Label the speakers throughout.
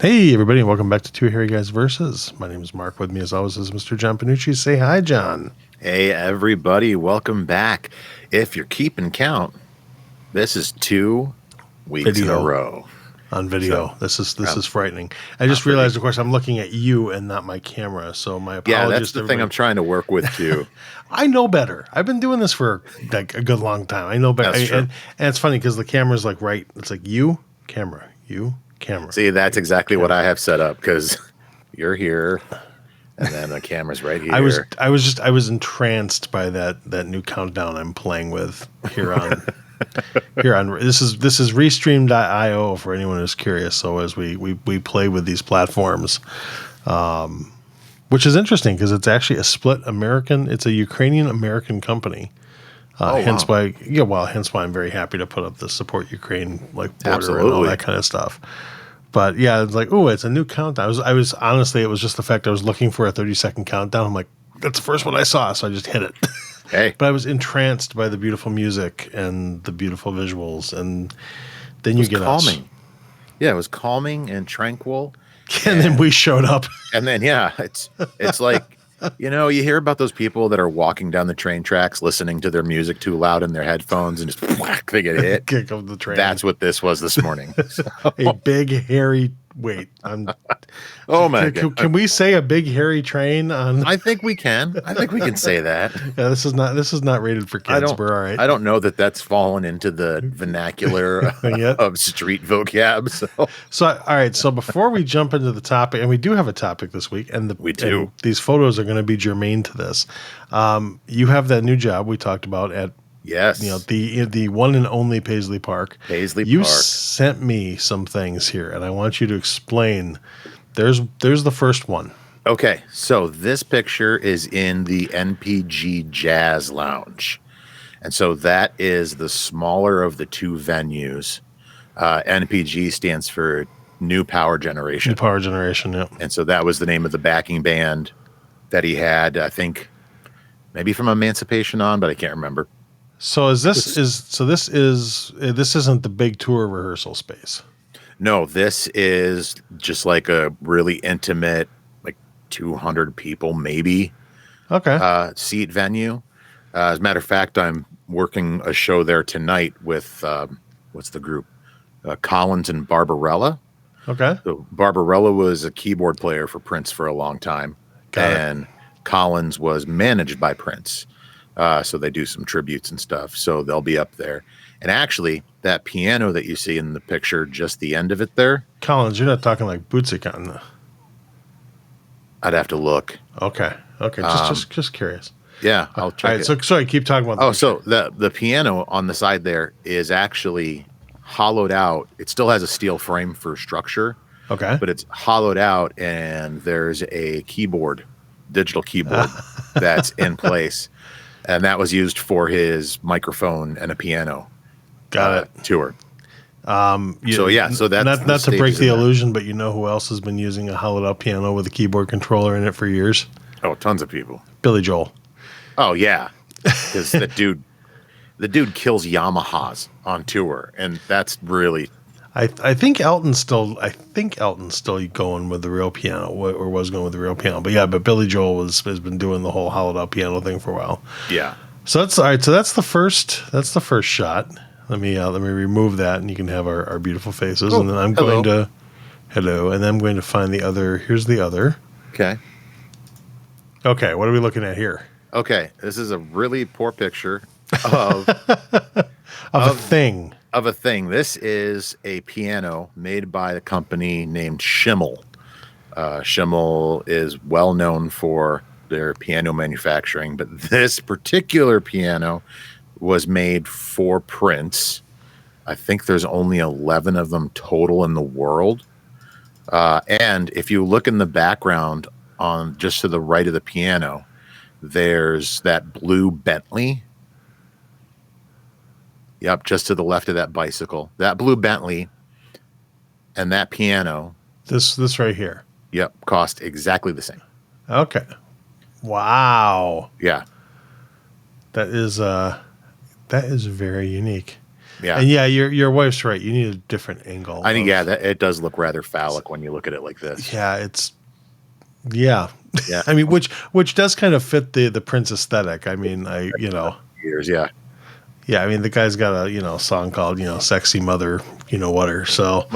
Speaker 1: Hey, everybody, and welcome back to Two Hairy Guys Versus. My name is Mark. With me, as always, is Mr. John Panucci. Say hi, John.
Speaker 2: Hey, everybody, welcome back. If you're keeping count, this is 2 weeks in a row.
Speaker 1: On video.
Speaker 2: So,
Speaker 1: this is frightening. I just realized, of course, I'm looking at you and not my camera, so my apologies.
Speaker 2: Yeah, that's the thing I'm trying to work with, too.
Speaker 1: I know better. I've been doing this for like a good long time. I know better.
Speaker 2: That's true.
Speaker 1: And it's funny because the camera's like right. It's like you, camera, you, camera.
Speaker 2: See, that's exactly what I have set up because you're here. And then the camera's right here.
Speaker 1: I was entranced by that new countdown I'm playing with here on this is restream.io for anyone who's curious. So as we play with these platforms, which is interesting because it's actually a split American. It's a Ukrainian American company. Hence why I'm very happy to put up the support Ukraine border and all that kind of stuff. But yeah, it's like, oh, it's a new countdown. I was honestly, it was just the fact I was looking for a 30-second countdown. I'm like, that's the first one I saw, so I just hit it.
Speaker 2: Hey.
Speaker 1: But I was entranced by the beautiful music and the beautiful visuals, and then you get calming.
Speaker 2: Yeah, it was calming and tranquil.
Speaker 1: And then we showed up.
Speaker 2: And then it's like, you hear about those people that are walking down the train tracks, listening to their music too loud in their headphones, and just whack, they get hit.
Speaker 1: Kick of the train.
Speaker 2: That's what this was this morning. So.
Speaker 1: A big hairy. Wait,
Speaker 2: oh my God!
Speaker 1: Can we say a big hairy train on?
Speaker 2: I think we can. I think we can say that.
Speaker 1: Yeah, this is not rated for kids. We're all right.
Speaker 2: I don't know that that's fallen into the vernacular of street vocab.
Speaker 1: So all right. So before we jump into the topic, and we do have a topic this week, and and these photos are going to be germane to this. You have that new job we talked about at.
Speaker 2: Yes.
Speaker 1: The one and only Paisey Park.
Speaker 2: You
Speaker 1: sent me some things here, and I want you to explain. There's the first one.
Speaker 2: Okay, so this picture is in the NPG Jazz Lounge. And so that is the smaller of the two venues. NPG stands for New Power Generation.
Speaker 1: New Power Generation, yeah.
Speaker 2: And so that was the name of the backing band that he had, I think, maybe from Emancipation on, but I can't remember.
Speaker 1: So this isn't the big tour rehearsal space.
Speaker 2: No, this is just like a really intimate, like 200 people maybe.
Speaker 1: Okay.
Speaker 2: Seat venue. As a matter of fact, I'm working a show there tonight with what's the group? Collins and Barbarella.
Speaker 1: Okay.
Speaker 2: So Barbarella was a keyboard player for Prince for a long time, and Collins was managed by Prince. So they do some tributes and stuff. So they'll be up there. And actually, that piano that you see in the picture, just the end of it there.
Speaker 1: Collins, you're not talking like Bootsy Cotton.
Speaker 2: I'd have to look.
Speaker 1: Okay. Just curious.
Speaker 2: Yeah, I'll check.
Speaker 1: All right, so sorry, keep talking about.
Speaker 2: So the piano on the side there is actually hollowed out. It still has a steel frame for structure.
Speaker 1: Okay.
Speaker 2: But it's hollowed out, and there's a keyboard, digital keyboard, that's in place. And that was used for his microphone and a piano.
Speaker 1: Got it.
Speaker 2: Tour.
Speaker 1: So
Speaker 2: that's
Speaker 1: not to break the illusion, but you know who else has been using a hollowed out piano with a keyboard controller in it for years?
Speaker 2: Oh, tons of people.
Speaker 1: Billy Joel.
Speaker 2: Oh yeah, because the dude kills Yamahas on tour, and that's really.
Speaker 1: I think Elton's still going with the real piano, or was going with the real piano. But yeah, Billy Joel has been doing the whole hollowed out piano thing for a while.
Speaker 2: Yeah.
Speaker 1: So that's all right. So that's the first shot. Let me remove that, and you can have our beautiful faces. And then I'm going to and then I'm going to find the other. Here's the other.
Speaker 2: Okay.
Speaker 1: Okay. What are we looking at here?
Speaker 2: Okay, this is a really poor picture of
Speaker 1: a thing.
Speaker 2: Of a thing. This is a piano made by a company named Schimmel. Schimmel is well known for their piano manufacturing, but this particular piano was made for Prince. I think there's only 11 of them total in the world. And if you look in the background on just to the right of the piano, there's that blue Bentley. Yep, just to the left of that bicycle. That blue Bentley and that piano.
Speaker 1: This right here.
Speaker 2: Yep, cost exactly the same.
Speaker 1: Okay. Wow.
Speaker 2: Yeah.
Speaker 1: That is very unique.
Speaker 2: Yeah.
Speaker 1: And yeah, your wife's right. You need a different angle.
Speaker 2: I think it does look rather phallic when you look at it like this.
Speaker 1: Yeah, yeah.
Speaker 2: Yeah.
Speaker 1: I mean, which does kind of fit the Prince aesthetic. I mean,
Speaker 2: Years, yeah.
Speaker 1: Yeah, I mean, the guy's got a song called "Sexy Mother," whatter. So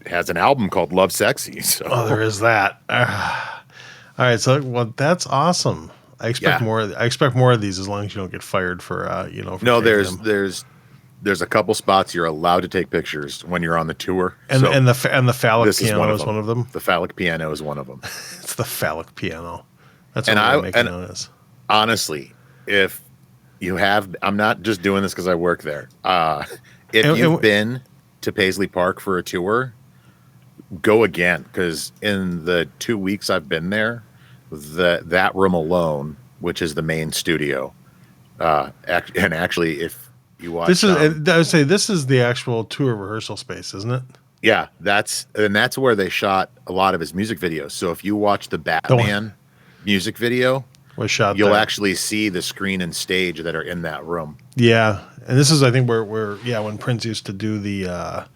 Speaker 2: has an album called Love Sexy. So
Speaker 1: there is that. All right, so that's awesome. I expect more. I expect more of these as long as you don't get fired for For
Speaker 2: no,
Speaker 1: them.
Speaker 2: there's a couple spots you're allowed to take pictures when you're on the tour.
Speaker 1: And the phallic piano is one of them.
Speaker 2: The phallic piano is one of them.
Speaker 1: It's the phallic piano. That's what I'm making known as.
Speaker 2: Honestly, if you have, I'm not just doing this because I work there. If you've been to Paisey Park for a tour, go again, because in the 2 weeks I've been there, that room alone, which is the main studio, and actually, if you watch,
Speaker 1: I would say this is the actual tour rehearsal space, isn't it?
Speaker 2: Yeah, that's where they shot a lot of his music videos. So if you watch the Batman music video, you'll actually see the screen and stage that are in that room.
Speaker 1: Yeah, and this is, I think, where when Prince used to do the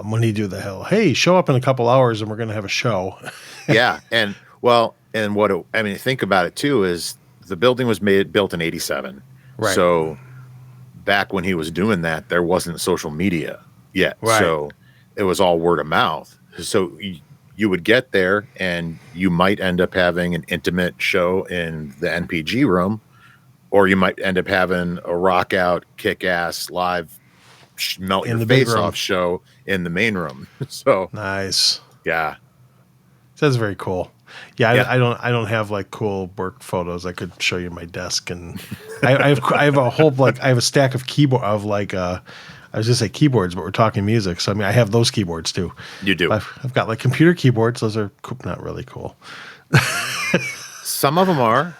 Speaker 1: when he do the hell, hey, show up in a couple hours and we're going to have a show.
Speaker 2: Yeah, and think about it too is the building was built in '87, right? So back when he was doing that, there wasn't social media yet, right. So it was all word of mouth. So you would get there and you might end up having an intimate show in the NPG room, or you might end up having a rock out, kick ass live, melt your face off show in the main room. So
Speaker 1: nice.
Speaker 2: Yeah.
Speaker 1: That's very cool. Yeah. I don't have like cool work photos. I could show you my desk, and I have a whole, I have a stack of keyboard of I was just say keyboards, but we're talking music. So, I mean, I have those keyboards too.
Speaker 2: You do.
Speaker 1: I've got like computer keyboards. Those are not really cool.
Speaker 2: Some of them are.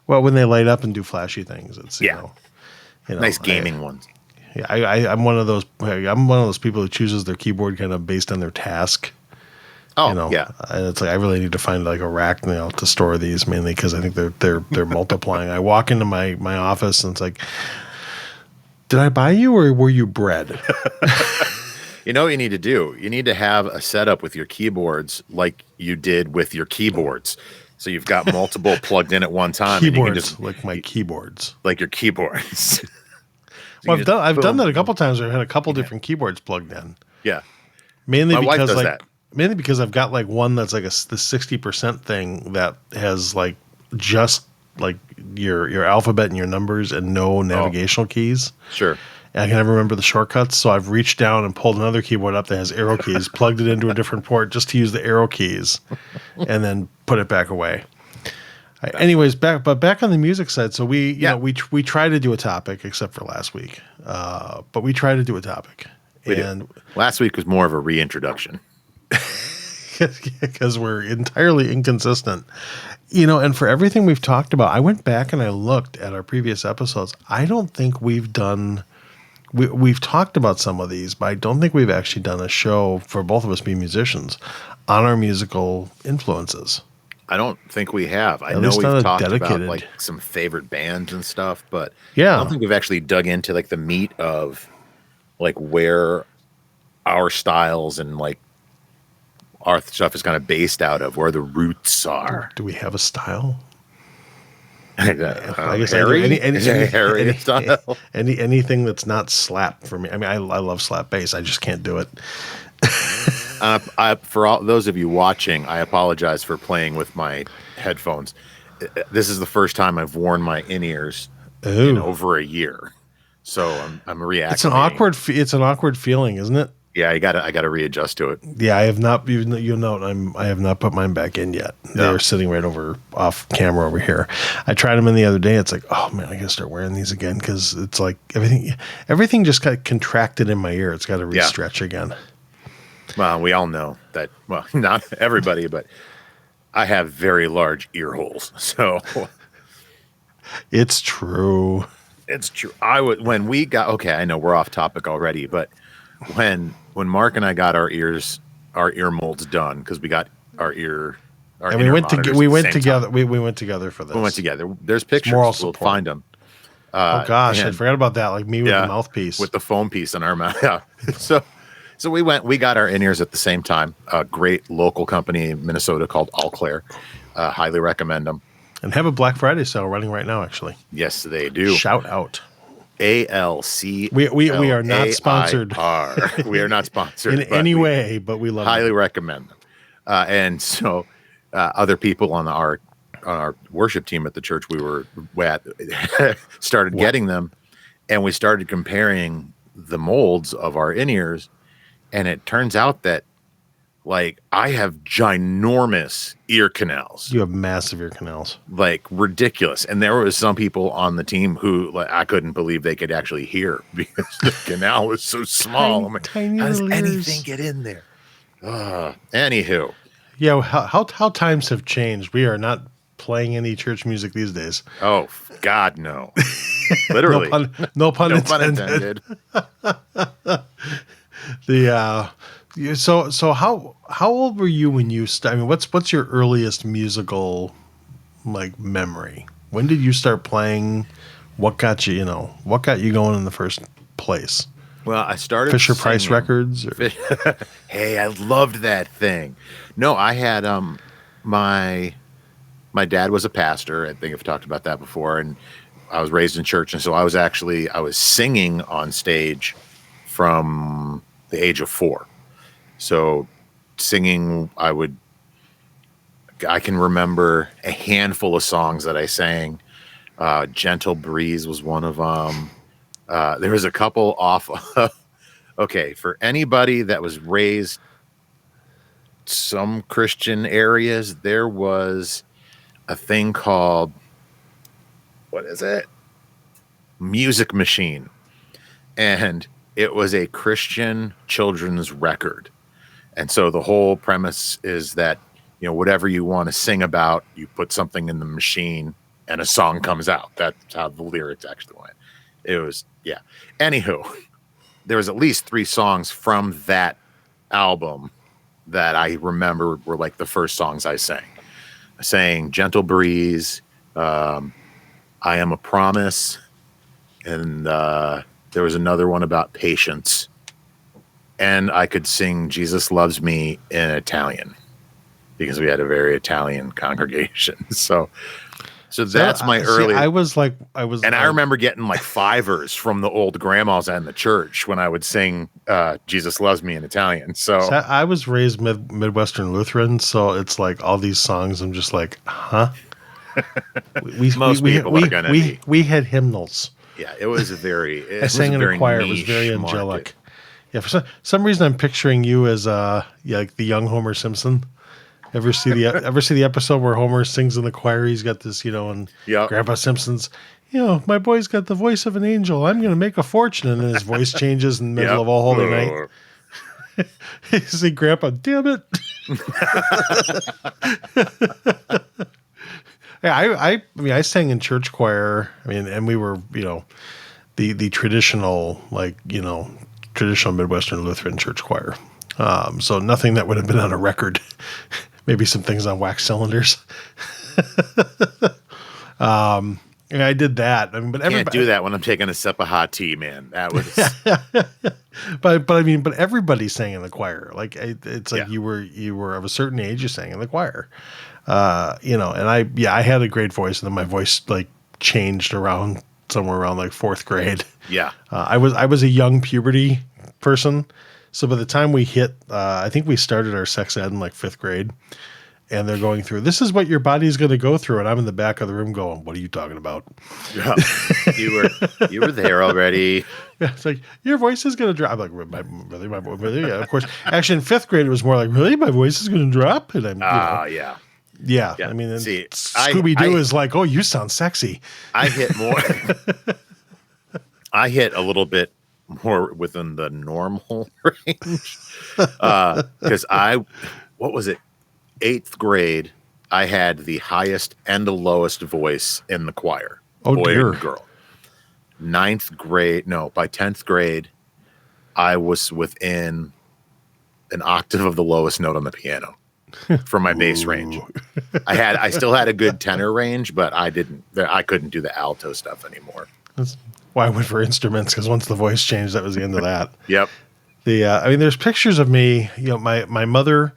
Speaker 1: Well, when they light up and do flashy things, it's,
Speaker 2: nice gaming ones.
Speaker 1: Yeah. I'm one of those people who chooses their keyboard kind of based on their task.
Speaker 2: Oh, yeah.
Speaker 1: And it's like, I really need to find like a rack to store these, mainly because I think they're multiplying. I walk into my office and it's like, did I buy you or were you bred?
Speaker 2: You know what you need to do? You need to have a setup with your keyboards like you did with your keyboards. So you've got multiple plugged in at one time.
Speaker 1: Keyboards, and like my keyboards.
Speaker 2: Like your keyboards. So
Speaker 1: well, I've done that a couple times. I've had a couple different keyboards plugged in.
Speaker 2: Yeah.
Speaker 1: Mainly because I've got like one that's like the 60% thing that has like just like your alphabet and your numbers and no navigational keys.
Speaker 2: Sure.
Speaker 1: And I can never remember the shortcuts, so I've reached down and pulled another keyboard up that has arrow keys, plugged it into a different port just to use the arrow keys, and then put it back away. Anyways, back on the music side. So we try to do a topic, except for last week, but we try to do a topic.
Speaker 2: Last week was more of a reintroduction.
Speaker 1: Because we're entirely inconsistent. And for everything we've talked about, I went back and I looked at our previous episodes. I don't think we've talked about some of these, but I don't think we've actually done a show for both of us being musicians on our musical influences.
Speaker 2: I don't think we have. I know we've talked about like some favorite bands and stuff, but I don't think we've actually dug into like the meat of like where our styles and like our stuff is kind of based out of, where the roots are.
Speaker 1: Do we have a style?
Speaker 2: I guess Harry style.
Speaker 1: Anything that's not slap for me. I mean, I love slap bass. I just can't do it.
Speaker 2: For all those of you watching, I apologize for playing with my headphones. This is the first time I've worn my in-ears in over a year, so I'm reacting.
Speaker 1: It's an awkward feeling, isn't it?
Speaker 2: Yeah, I gotta readjust to it.
Speaker 1: Yeah, I have not. You'll note I have not put mine back in yet. They're sitting right off camera over here. I tried them in the other day. It's like, oh man, I gotta start wearing these again because it's like everything just got contracted in my ear. It's got to re-stretch again.
Speaker 2: Well, we all know that. Well, not everybody, but I have very large ear holes, so
Speaker 1: it's true.
Speaker 2: It's true. When we got I know we're off topic already, but when Mark and I got our ear molds done, because we got our ear.
Speaker 1: And we went together. We went together for this.
Speaker 2: We went together. There's pictures. We'll find them.
Speaker 1: Oh gosh, I forgot about that. Like me with the mouthpiece,
Speaker 2: with the foam piece in our mouth. Yeah. So we got our in-ears at the same time. A great local company in Minnesota called All Claire. Highly recommend them.
Speaker 1: And have a Black Friday sale running right now. Actually,
Speaker 2: yes, they do.
Speaker 1: Shout out.
Speaker 2: ALC.
Speaker 1: We are not sponsored.
Speaker 2: We are not sponsored
Speaker 1: in any way, but we love
Speaker 2: highly
Speaker 1: them.
Speaker 2: recommend them. And so other people on our worship team at the church we were at started getting them, and we started comparing the molds of our in-ears, and it turns out that like I have ginormous ear canals.
Speaker 1: You have massive ear canals,
Speaker 2: like ridiculous. And there was some people on the team who like I couldn't believe they could actually hear because the canal was so small.
Speaker 1: Tiny
Speaker 2: how does
Speaker 1: ears.
Speaker 2: anything get in there? Anywho,
Speaker 1: yeah. How times have changed. We are not playing any church music these days.
Speaker 2: Oh God, no! Literally,
Speaker 1: no pun intended. So how old were you when you started? I mean, what's your earliest musical like memory? When did you start playing? What got you going in the first place?
Speaker 2: Well, I started
Speaker 1: Fisher Price Records.
Speaker 2: Hey, I loved that thing. No, I had my dad was a pastor. I think I've talked about that before, and I was raised in church, and so I was singing on stage from the age of 4. So singing, I can remember a handful of songs that I sang. Gentle Breeze was one of them. There was a couple off. Okay, for anybody that was raised some Christian areas, there was a thing called, what is it? Music Machine. And it was a Christian children's record. And so the whole premise is that, whatever you want to sing about, you put something in the machine and a song comes out. That's how the lyrics actually went. It was, yeah. Anywho, there was at least 3 songs from that album that I remember were like the first songs I sang. I sang Gentle Breeze, I Am a Promise, and there was another one about patience. And I could sing Jesus Loves Me in Italian because we had a very Italian congregation. So that's my early.
Speaker 1: I
Speaker 2: remember getting like 5s from the old grandmas and the church when I would sing Jesus Loves Me in Italian. So
Speaker 1: I was raised Midwestern Lutheran, so it's like all these songs. I'm just like, huh?
Speaker 2: Most people are gonna be.
Speaker 1: We had hymnals.
Speaker 2: Yeah, it was a very.
Speaker 1: I sang in a choir. It was very angelic.
Speaker 2: Market.
Speaker 1: Yeah, for some reason I'm picturing you as like the young Homer Simpson. Ever see the episode where Homer sings in the choir? He's got this, and Grandpa Simpson's, my boy's got the voice of an angel. I'm going to make a fortune, and then his voice changes in the middle of All Holy Night. You see, Grandpa, damn it! Yeah, I sang in church choir. I mean, and we were, the traditional, traditional Midwestern Lutheran church choir. So nothing that would have been on a record. Maybe some things on wax cylinders. And I did that. I mean, but
Speaker 2: can't do that when I'm taking a sip of hot tea, man. That was.
Speaker 1: but everybody sang in the choir. Like it's like you were of a certain age, you sang in the choir. And I had a great voice, and then my voice like changed around somewhere around like 4th grade.
Speaker 2: Yeah.
Speaker 1: I was a young puberty person. So by the time we hit, I think we started our sex ed in like 5th grade, and they're going through, this is what your body's going to go through. And I'm in the back of the room going, what are you talking about?
Speaker 2: Yeah. You were there already.
Speaker 1: Yeah, it's like, your voice is going to drop. I'm like, really? My voice? Really? Yeah, of course. Actually, in 5th grade, it was more like, really? My voice is going to drop? And I'm,
Speaker 2: yeah.
Speaker 1: Yeah. I mean, Scooby-Doo is like, oh, you sound sexy.
Speaker 2: I hit more. I hit a little bit more within the normal range. Because what was it? 8th grade, I had the highest and the lowest voice in the choir.
Speaker 1: Oh,
Speaker 2: boy
Speaker 1: dear.
Speaker 2: And girl. 9th grade, no, by 10th grade, I was within an octave of the lowest note on the piano for my bass range. I still had a good tenor range, but I couldn't do the alto stuff anymore.
Speaker 1: That's why I went for instruments, because once the voice changed, that was the end of that.
Speaker 2: Yep.
Speaker 1: I mean, there's pictures of me. You know, my mother,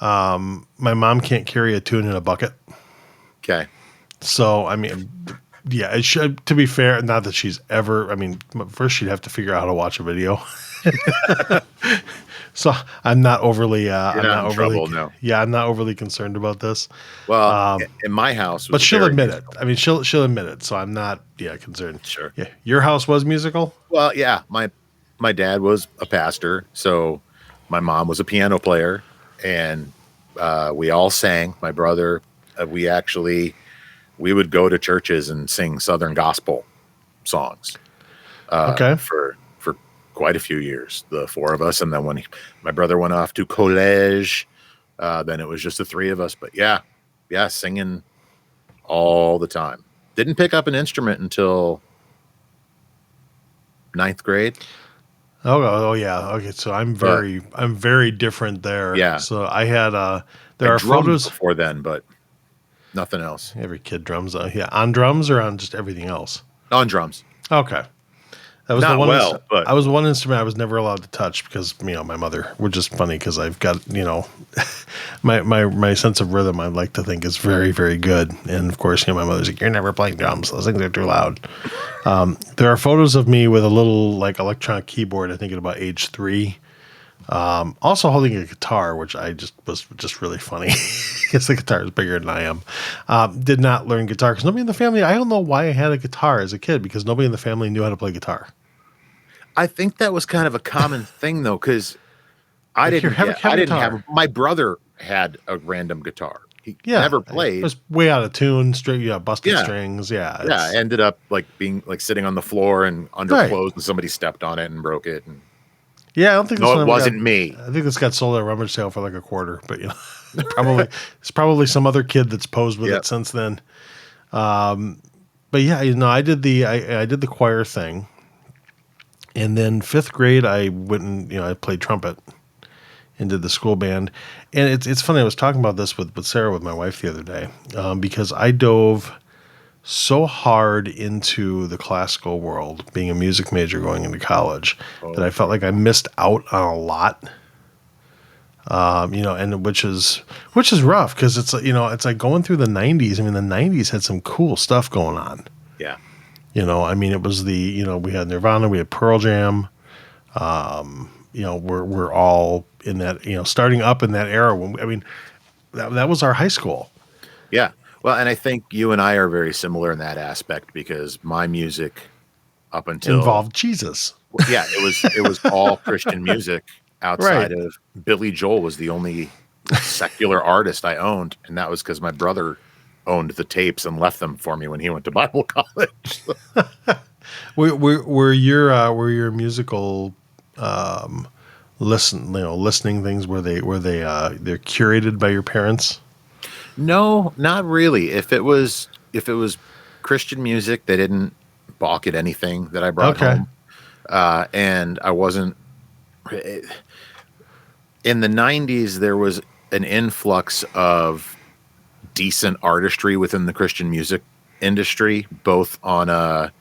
Speaker 1: my mom can't carry a tune in a bucket.
Speaker 2: Okay.
Speaker 1: So I mean, yeah, it should. To be fair, not that she's ever. I mean, first she'd have to figure out how to watch a video. So I'm not overly.
Speaker 2: You're
Speaker 1: I'm
Speaker 2: not
Speaker 1: not
Speaker 2: in
Speaker 1: overly.
Speaker 2: trouble, no.
Speaker 1: Yeah, I'm not overly concerned about this.
Speaker 2: Well, in my house,
Speaker 1: But she'll admit it. I mean, she'll admit it. So I'm not. Yeah, concerned.
Speaker 2: Sure.
Speaker 1: Yeah, your house was musical.
Speaker 2: Well, yeah, my dad was a pastor, so my mom was a piano player, and we all sang. My brother, we would go to churches and sing Southern gospel songs.
Speaker 1: Okay.
Speaker 2: For quite a few years, the four of us, and then when my brother went off to college, then it was just the three of us. But yeah, singing all the time. Didn't pick up an instrument until 9th grade.
Speaker 1: Oh yeah. Okay, so I'm very different there.
Speaker 2: Yeah.
Speaker 1: So I had there are
Speaker 2: drummed
Speaker 1: photos
Speaker 2: before then, but nothing else.
Speaker 1: Every kid drums. Yeah, on drums or on just everything else.
Speaker 2: On drums.
Speaker 1: Okay. That was
Speaker 2: Not
Speaker 1: the one.
Speaker 2: well, but
Speaker 1: I was one instrument I was never allowed to touch because my mother. Which is funny because I've got my sense of rhythm. I like to think is very very good, and of course my mother's like, you're never playing drums. Those things are too loud. There are photos of me with a little like electronic keyboard. I think at about age 3. Also holding a guitar, which I was really funny because the guitar is bigger than I am. Did not learn guitar because nobody in the family. I don't know why I had a guitar as a kid because nobody in the family knew how to play guitar.
Speaker 2: I think that was kind of a common thing though, because I didn't have. My brother had a random guitar. He never played.
Speaker 1: It was way out of tune, straight, busted strings. Yeah.
Speaker 2: Ended up like being like sitting on the floor and under clothes, and somebody stepped on it and broke it. And
Speaker 1: yeah, I don't think.
Speaker 2: No, it wasn't me.
Speaker 1: I think this got sold at a rummage sale for like a quarter, but it's probably some other kid that's posed with it since then. But yeah, I did the choir thing, and then 5th grade I went and I played trumpet and did the school band. And it's funny. I was talking about this with Sarah, with my wife, the other day, because I dove so hard into the classical world, being a music major going into college, that I felt like I missed out on a lot. And which is rough because it's like going through the 90s. I mean, the 90s had some cool stuff going on.
Speaker 2: Yeah.
Speaker 1: I mean, it was we had Nirvana, we had Pearl Jam. We're all in that, starting up in that era. That was our high school.
Speaker 2: Yeah. Well, and I think you and I are very similar in that aspect because my music up until
Speaker 1: involved Jesus.
Speaker 2: Yeah, it was all Christian music outside of Billy Joel was the only secular artist I owned, and that was because my brother owned the tapes and left them for me when he went to Bible college.
Speaker 1: Were your musical listening things they're curated by your parents?
Speaker 2: No, not really. If it was Christian music, they didn't balk at anything that I brought home. And I wasn't in the 90s. There was an influx of decent artistry within the Christian music industry, both on a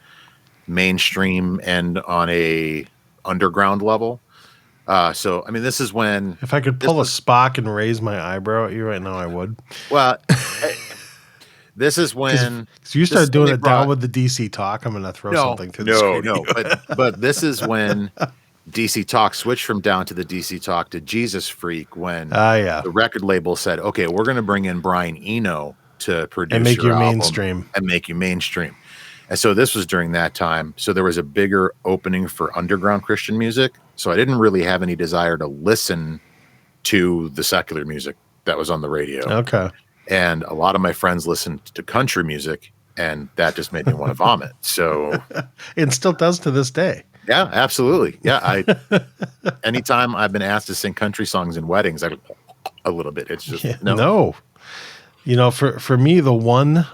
Speaker 2: mainstream and on a underground level. So, I mean, this is when...
Speaker 1: If I could pull a Spock and raise my eyebrow at you right now, I would.
Speaker 2: Well, this is when...
Speaker 1: So you start doing it down with the DC Talk, I'm going to throw something through the screen.
Speaker 2: No. But this is when DC Talk switched from down to the DC Talk to Jesus Freak, when the record label said, okay, we're going to bring in Brian Eno to produce
Speaker 1: and make
Speaker 2: your
Speaker 1: you
Speaker 2: album
Speaker 1: mainstream.
Speaker 2: And make you mainstream. And so this was during that time. So there was a bigger opening for underground Christian music. So I didn't really have any desire to listen to the secular music that was on the radio.
Speaker 1: Okay.
Speaker 2: And a lot of my friends listened to country music, and that just made me want to vomit. So
Speaker 1: it still does to this day.
Speaker 2: Yeah, absolutely. Yeah. Anytime I've been asked to sing country songs in weddings, I go a little bit. It's just
Speaker 1: no. For me, the one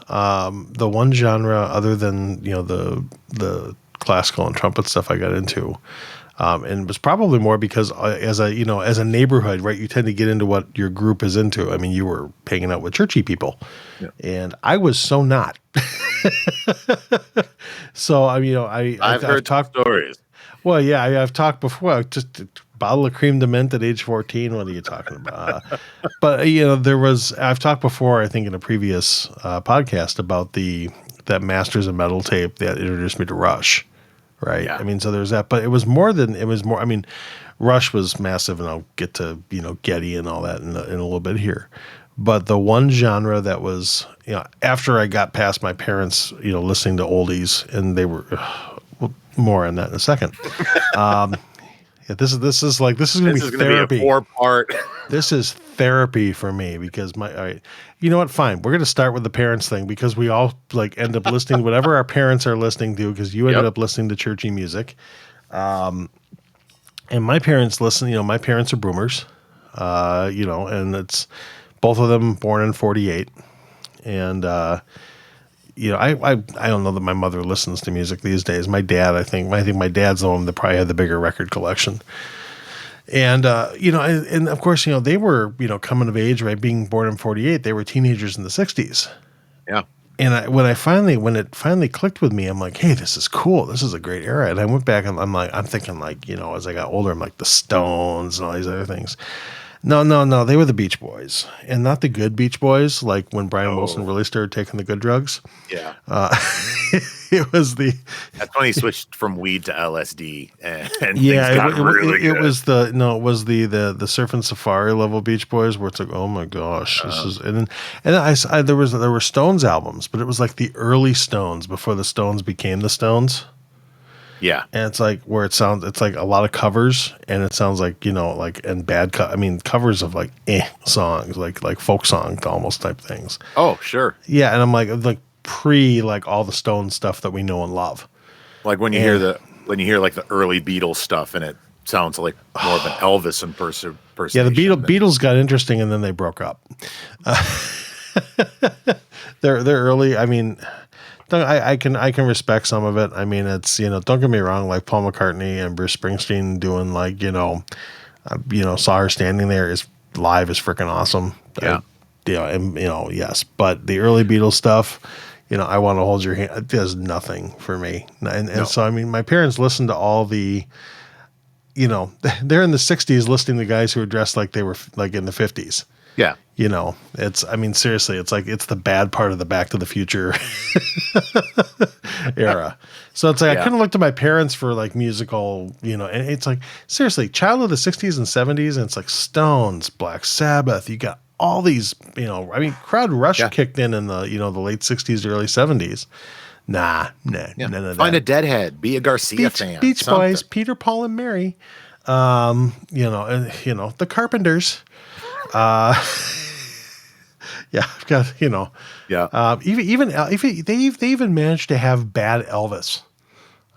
Speaker 1: genre other than the classical and trumpet stuff I got into, and it was probably more because as a neighborhood, right, you tend to get into what your group is into. I mean, you were hanging out with churchy people, and I was so not. So I mean,
Speaker 2: I've heard
Speaker 1: talked
Speaker 2: stories.
Speaker 1: Well, yeah, I've talked before. Just a bottle of cream de mint at age 14. What are you talking about? But I've talked before, I think in a previous podcast about that Masters of Metal tape that introduced me to Rush. Right.
Speaker 2: Yeah.
Speaker 1: I mean, so there's that, but it was more. I mean, Rush was massive, and I'll get to, Getty and all that in a little bit here. But the one genre that was, after I got past my parents, listening to oldies, and they were, well, more on that in a second. Yeah, this is going to be therapy.
Speaker 2: Be a 4-part.
Speaker 1: This is therapy for me because all right, you know what? Fine. We're going to start with the parents thing because we all end up listening to whatever our parents are listening to because you ended up listening to churchy music. And my parents listen, my parents are boomers, and it's both of them born in 48. And, I don't know that my mother listens to music these days. My dad, I think my dad's the one that probably had the bigger record collection. And, and of course, they were, coming of age, right? Being born in 48, they were teenagers in the 60s.
Speaker 2: Yeah.
Speaker 1: And when it finally clicked with me, I'm like, hey, this is cool. This is a great era. And I went back and I'm thinking as I got older, I'm like the Stones and all these other things. No. They were the Beach Boys, and not the good Beach Boys, like when Brian Wilson really started taking the good drugs.
Speaker 2: Yeah.
Speaker 1: It was
Speaker 2: that's when he switched from weed to LSD, and
Speaker 1: yeah,
Speaker 2: it
Speaker 1: was the Surf and Safari level Beach Boys, where it's like, oh my gosh, this is, and there were Stones albums, but it was like the early Stones before the Stones became the Stones.
Speaker 2: Yeah.
Speaker 1: And it's like where it's like a lot of covers, and it sounds like, and covers of songs, like folk song almost type things.
Speaker 2: Oh, sure.
Speaker 1: Yeah. And I'm like pre, all the Stones stuff that we know and love.
Speaker 2: Like when you hear the early Beatles stuff, and it sounds like more of an Elvis impersonation.
Speaker 1: Yeah. The Beatles got interesting and then they broke up. They're early. I mean, I can respect some of it. I mean, it's, don't get me wrong, like Paul McCartney and Bruce Springsteen doing Saw Her Standing There is live is freaking awesome.
Speaker 2: Yeah.
Speaker 1: Yes. But the early Beatles stuff, I Want to Hold Your Hand, it does nothing for me. And so, I mean, my parents listened to all the, they're in the 60s listening to guys who were dressed like they were like in the 50s.
Speaker 2: Yeah.
Speaker 1: Seriously, it's like, it's the bad part of the Back to the Future era. So it's like, I couldn't look to my parents for like musical, and it's like, seriously, child of the 60s and 70s. And it's like Stones, Black Sabbath. You got all these, Crowd Rush kicked in the, the late 60s, early 70s. Nah, none of that.
Speaker 2: Find a Deadhead, be a Garcia fan.
Speaker 1: Beach Boys, Peter, Paul, and Mary. The Carpenters. Yeah, I've got,
Speaker 2: Yeah.
Speaker 1: They even managed to have bad Elvis.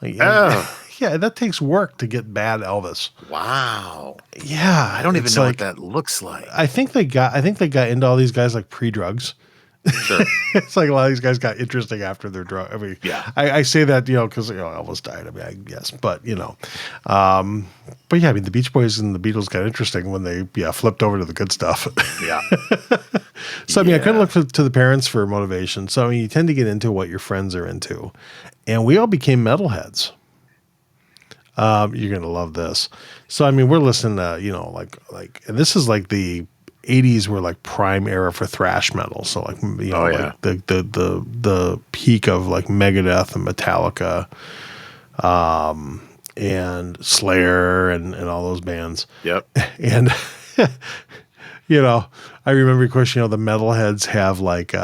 Speaker 1: Yeah, that takes work to get bad Elvis.
Speaker 2: Wow.
Speaker 1: Yeah,
Speaker 2: I don't even know what that looks like.
Speaker 1: I think they got into all these guys like pre-drugs.
Speaker 2: Sure.
Speaker 1: It's like a lot of these guys got interesting after their drug. I mean,
Speaker 2: yeah.
Speaker 1: I say that, because Elvis died. I mean, I guess, but but yeah, I mean, the Beach Boys and the Beatles got interesting when they flipped over to the good stuff.
Speaker 2: Yeah.
Speaker 1: So I mean, I couldn't look to the parents for motivation. So I mean, you tend to get into what your friends are into, and we all became metalheads. You're gonna love this. So I mean, we're listening to and this is like the 80s were like prime era for thrash metal. So like, like the peak of like Megadeth and Metallica, and Slayer and all those bands.
Speaker 2: Yep.
Speaker 1: And, I remember, of course, the metalheads have like,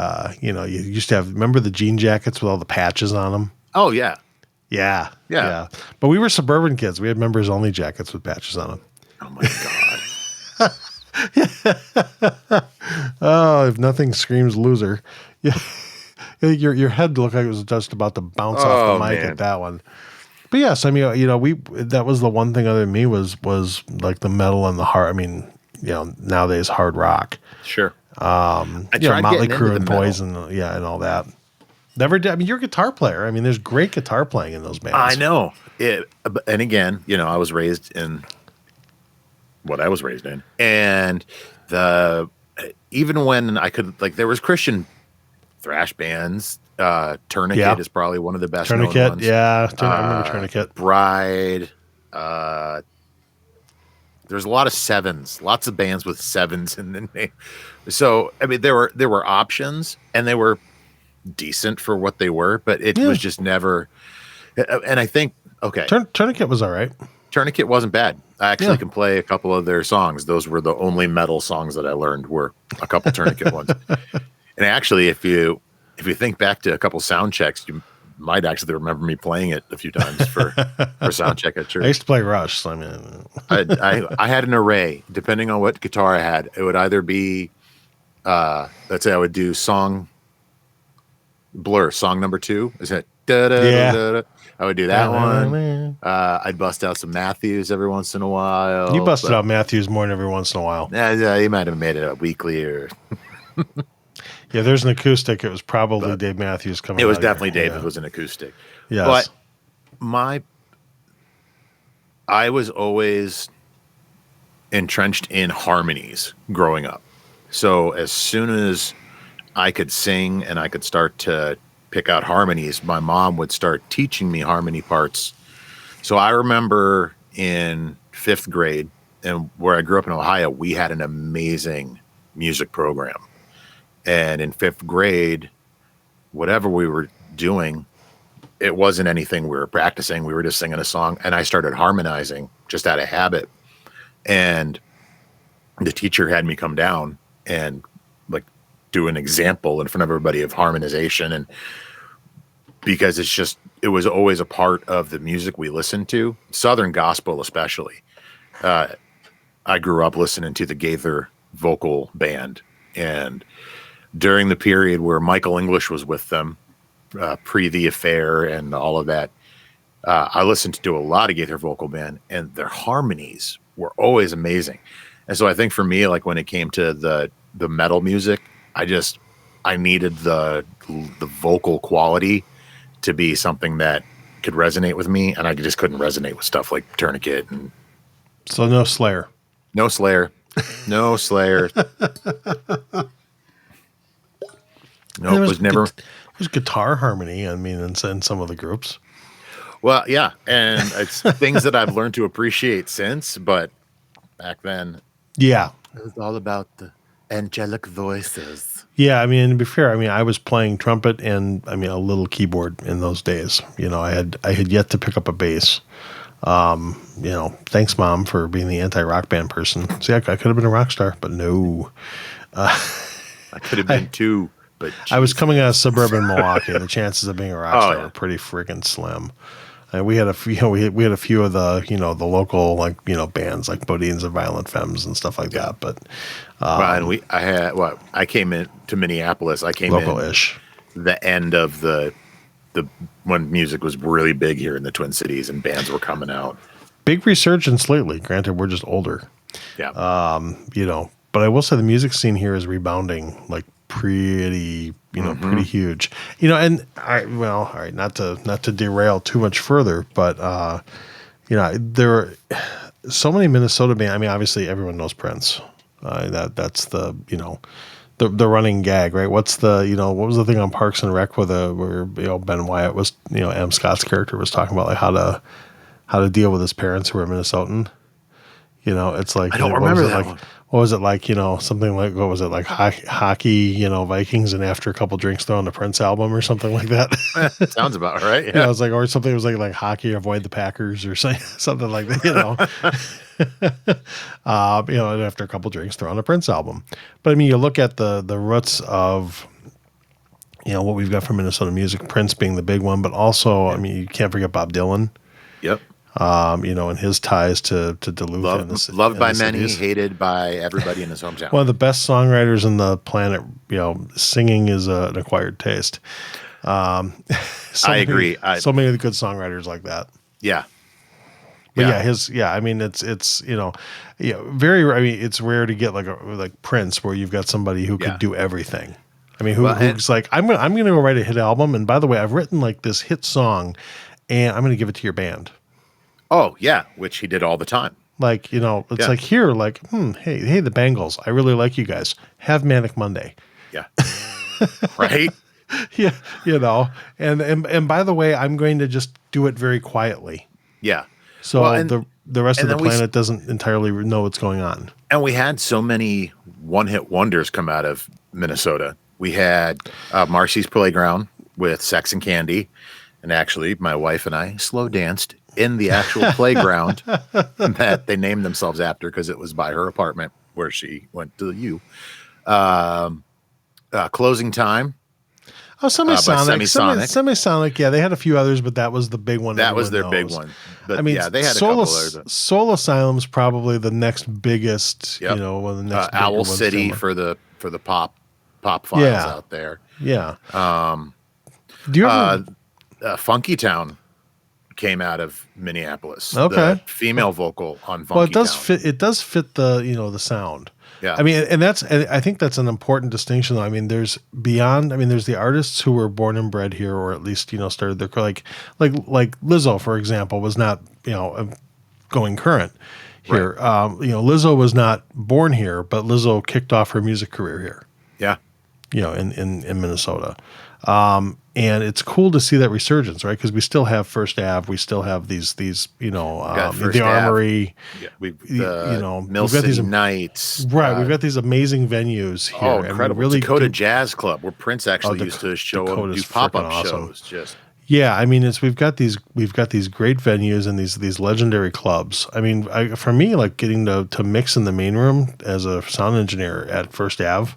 Speaker 1: you used to have, remember the jean jackets with all the patches on them?
Speaker 2: Oh yeah.
Speaker 1: Yeah. But we were suburban kids. We had members only jackets with patches on them.
Speaker 2: Oh my God.
Speaker 1: Oh, if nothing screams loser. Yeah. Your head looked like it was just about to bounce off the mic at that one. But yes, I mean, that was the one thing other than me was like the metal and the hard. I mean, nowadays hard rock.
Speaker 2: Sure.
Speaker 1: I tried Motley Crue and Poison, and all that. Never did. I mean, you're a guitar player. I mean, there's great guitar playing in those bands.
Speaker 2: I know it, and again, I was raised in what I was raised in, and even when I could, like, there was Christian thrash bands Tourniquet is probably one of the best known ones.
Speaker 1: Yeah. I remember Tourniquet.
Speaker 2: Bride. There's a lot of sevens, lots of bands with sevens in the name. So, I mean, there were options, and they were decent for what they were, but it was just never. And I think, okay.
Speaker 1: Tourniquet was all right.
Speaker 2: Tourniquet wasn't bad. I actually can play a couple of their songs. Those were the only metal songs that I learned were a couple Tourniquet ones. And actually, if you think back to a couple sound checks, you might actually remember me playing it a few times for sound check at church.
Speaker 1: I used to play Rush. So I mean,
Speaker 2: I had an array depending on what guitar I had. It would either be, let's say I would do Blur, song number 2. Is it? Da-da-da-da-da. I would do that one. I'd bust out some Matthews every once in a while.
Speaker 1: You busted out Matthews more than every once in a while.
Speaker 2: Yeah, you might have made it a weekly or.
Speaker 1: Yeah, there's an acoustic. It was probably Dave Matthews coming.
Speaker 2: It was definitely Dave. It was an acoustic.
Speaker 1: Yes.
Speaker 2: But I was always entrenched in harmonies growing up. So as soon as I could sing and I could start to pick out harmonies, my mom would start teaching me harmony parts. So I remember in 5th grade, and where I grew up in Ohio, we had an amazing music program. And in 5th grade, whatever we were doing, it wasn't anything we were practicing. We were just singing a song, and I started harmonizing just out of habit. And the teacher had me come down and like do an example in front of everybody of harmonization. And because it was always a part of the music we listened to, Southern gospel especially. I grew up listening to the Gaither vocal band, and during the period where Michael English was with them, pre The Affair and all of that, I listened to a lot of Gaither vocal band, and their harmonies were always amazing. And so I think for me, like when it came to the metal music, I needed the vocal quality to be something that could resonate with me, and I just couldn't resonate with stuff like Tourniquet. And
Speaker 1: so no Slayer.
Speaker 2: No Slayer. No Slayer. No, it was never.
Speaker 1: It was guitar harmony. I mean, in some of the groups.
Speaker 2: Well, yeah, and it's things that I've learned to appreciate since. But back then,
Speaker 1: it
Speaker 2: was all about the angelic voices.
Speaker 1: Yeah, I mean, to be fair, I mean, I was playing trumpet and a little keyboard in those days. You know, I had yet to pick up a bass. Thanks, Mom, for being the anti-rock band person. See, I could have been a rock star, but no.
Speaker 2: I could have been too. But
Speaker 1: I was coming out of suburban Milwaukee. The chances of being a rock star were pretty freaking slim. And we had a few, we had a few of the, the local bands like Bodines and Violent Femmes and stuff like that. But
Speaker 2: I came in to Minneapolis. I came
Speaker 1: local-ish.
Speaker 2: In the end of the when music was really big here in the Twin Cities and bands were coming out.
Speaker 1: Big resurgence lately. Granted, we're just older.
Speaker 2: Yeah.
Speaker 1: But I will say the music scene here is rebounding like pretty huge. And all right, not to derail too much further, but there are so many Minnesota bands. I mean, obviously everyone knows Prince. That's the the running gag, right? What's the what was the thing on Parks and Rec where Ben Wyatt was Adam Scott's character was talking about like how to deal with his parents who were Minnesotan. It's like
Speaker 2: I don't remember that one.
Speaker 1: What was it like? Something like, what was it like? Hockey, Vikings, and after a couple drinks, throw on the Prince album or something like that.
Speaker 2: Sounds about right. Yeah,
Speaker 1: it was like, or something was like hockey, avoid the Packers, or something like that. And after a couple drinks, throw on a Prince album. But I mean, you look at the roots of what we've got from Minnesota music, Prince being the big one, but also I mean, you can't forget Bob Dylan.
Speaker 2: Yep.
Speaker 1: And his ties to Duluth.
Speaker 2: Loved by many, hated by everybody in his hometown.
Speaker 1: One of the best songwriters on the planet. Singing is an acquired taste. I
Speaker 2: agree.
Speaker 1: So many of the good songwriters like that.
Speaker 2: Yeah.
Speaker 1: But I mean, it's very. I mean, it's rare to get like Prince, where you've got somebody who could do everything. I mean, who's like, I'm gonna go write a hit album, and by the way, I've written like this hit song, and I'm gonna give it to your band.
Speaker 2: Oh yeah, which he did all the time.
Speaker 1: Like, it's like here, like, hey, the Bangles. I really like you guys. Have Manic Monday.
Speaker 2: Yeah. Right?
Speaker 1: Yeah, and by the way, I'm going to just do it very quietly.
Speaker 2: Yeah.
Speaker 1: So
Speaker 2: Well,
Speaker 1: the rest of the planet doesn't entirely know what's going on.
Speaker 2: And we had so many one-hit wonders come out of Minnesota. We had Marcy's Playground with Sex and Candy. And actually, my wife and I slow danced in the actual playground that they named themselves after because it was by her apartment where she went to the U. Closing Time.
Speaker 1: Oh, Semisonic. Yeah, they had a few others, but that was the big one.
Speaker 2: That was their big one. But
Speaker 1: I mean,
Speaker 2: yeah, they had a couple others.
Speaker 1: Soul Asylum's probably the next biggest.
Speaker 2: Yep.
Speaker 1: One of the next
Speaker 2: Owl City for the pop files out there.
Speaker 1: Yeah. Do you ever?
Speaker 2: Funky Town came out of Minneapolis.
Speaker 1: Okay.
Speaker 2: The female vocal on Funky Town.
Speaker 1: It does fit the the sound.
Speaker 2: Yeah.
Speaker 1: I mean, and I think that's an important distinction, though. I mean, there's the artists who were born and bred here, or at least, started their, like Lizzo, for example, was not, going current here. Right. Lizzo was not born here, but Lizzo kicked off her music career here.
Speaker 2: Yeah.
Speaker 1: In Minnesota. And it's cool to see that resurgence, right? Because we still have First Ave, we still have these the Armory,
Speaker 2: we've Mill City
Speaker 1: these
Speaker 2: Nights,
Speaker 1: right? We've got these amazing venues here.
Speaker 2: Oh, incredible! Really Dakota Jazz Club, where Prince actually used to do pop-up shows. Just
Speaker 1: yeah, I mean, we've got these great venues and these legendary clubs. I mean, for me, like getting to mix in the main room as a sound engineer at First Ave.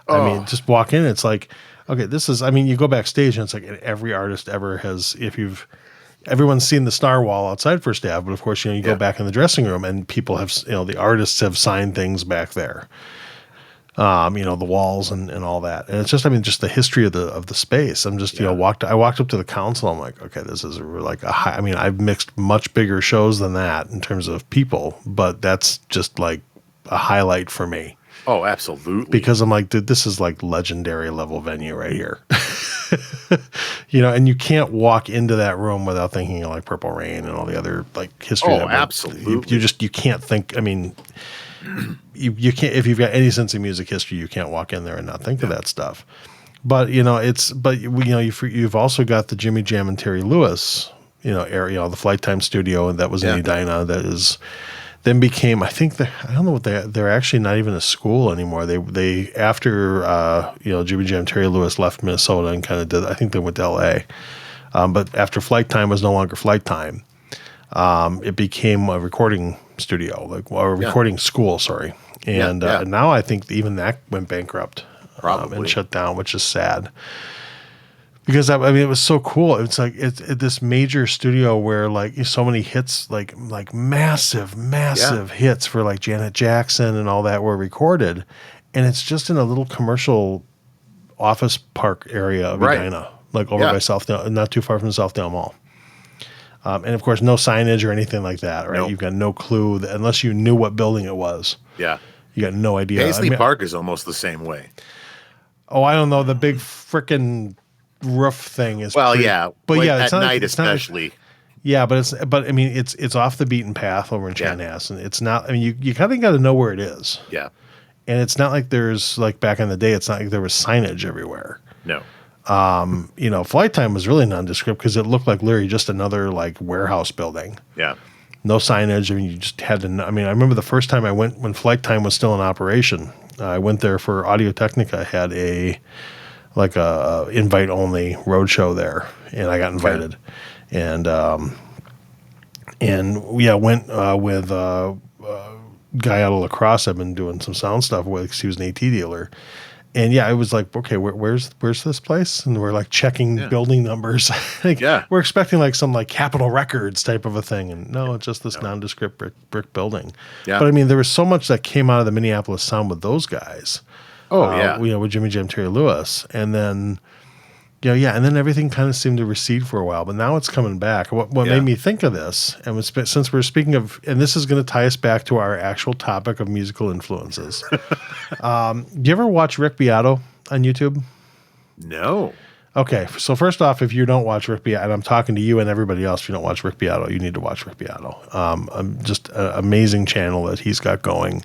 Speaker 1: I mean, just walk in, it's like, okay, you go backstage and it's like every artist ever has, everyone's seen the star wall outside First Ave, but of course, you go back in the dressing room and people have, the artists have signed things back there. The walls and all that. And it's just, just the history of the space. I'm just, I walked up to the council. I'm like, okay, this is like a high, I've mixed much bigger shows than that in terms of people, but that's just like a highlight for me.
Speaker 2: Oh, absolutely.
Speaker 1: Because I'm like, dude, this is like legendary level venue right here. And you can't walk into that room without thinking of like Purple Rain and all the other like history.
Speaker 2: Oh, absolutely.
Speaker 1: You can't think. You can't, if you've got any sense of music history, you can't walk in there and not think of that stuff. But you've also got the Jimmy Jam and Terry Lewis, area, the Flight Time studio, and that was in Edina. That is. Then became, I think I don't know what they're actually not even a school anymore. They after Jimmy Jam, Terry Lewis left Minnesota and kind of did. I think they went to L.A. But after Flight Time was no longer Flight Time, it became a recording studio, like a recording school. Sorry, and now I think even that went bankrupt, and shut down, which is sad. Because it was so cool. It's like it's this major studio where like so many hits, like massive hits for like Janet Jackson and all that were recorded, and it's just in a little commercial office park area of Edina, like over by Southdale, not too far from Southdale Mall. And of course, no signage or anything like that, right? Nope. You've got no clue unless you knew what building it was.
Speaker 2: Yeah,
Speaker 1: you got no idea.
Speaker 2: Paisey Park is almost the same way.
Speaker 1: Oh, I don't know. The big frickin' roof thing is
Speaker 2: but
Speaker 1: it's
Speaker 2: at night especially.
Speaker 1: But it's off the beaten path over in Chanhassen. It's not. You kind of got to know where it is.
Speaker 2: Yeah,
Speaker 1: and it's not like there's like back in the day. It's not like there was signage everywhere.
Speaker 2: No.
Speaker 1: Flight Time was really nondescript because it looked like literally just another like warehouse building.
Speaker 2: Yeah. No
Speaker 1: signage. You just had to know. I remember the first time I went when Flight Time was still in operation. I went there for Audio Technica. Had a invite only road show there, and I got invited, and went with a guy out of La Crosse I've been doing some sound stuff with because he was an AT dealer, and I was like, okay, where's this place? And we're like checking building numbers. We're expecting like some like Capitol Records type of a thing, and no, it's just this nondescript brick building. Yeah. But there was so much that came out of the Minneapolis sound with those guys. With Jimmy Jam, Terry Lewis, and then, and then everything kind of seemed to recede for a while, but now it's coming back. What made me think of this, and since we're speaking of, and this is going to tie us back to our actual topic of musical influences. Do you ever watch Rick Beato on YouTube?
Speaker 2: No.
Speaker 1: Okay, so first off, if you don't watch Rick Beato, and I'm talking to you and everybody else, if you don't watch Rick Beato, you need to watch Rick Beato. Just an amazing channel that he's got going.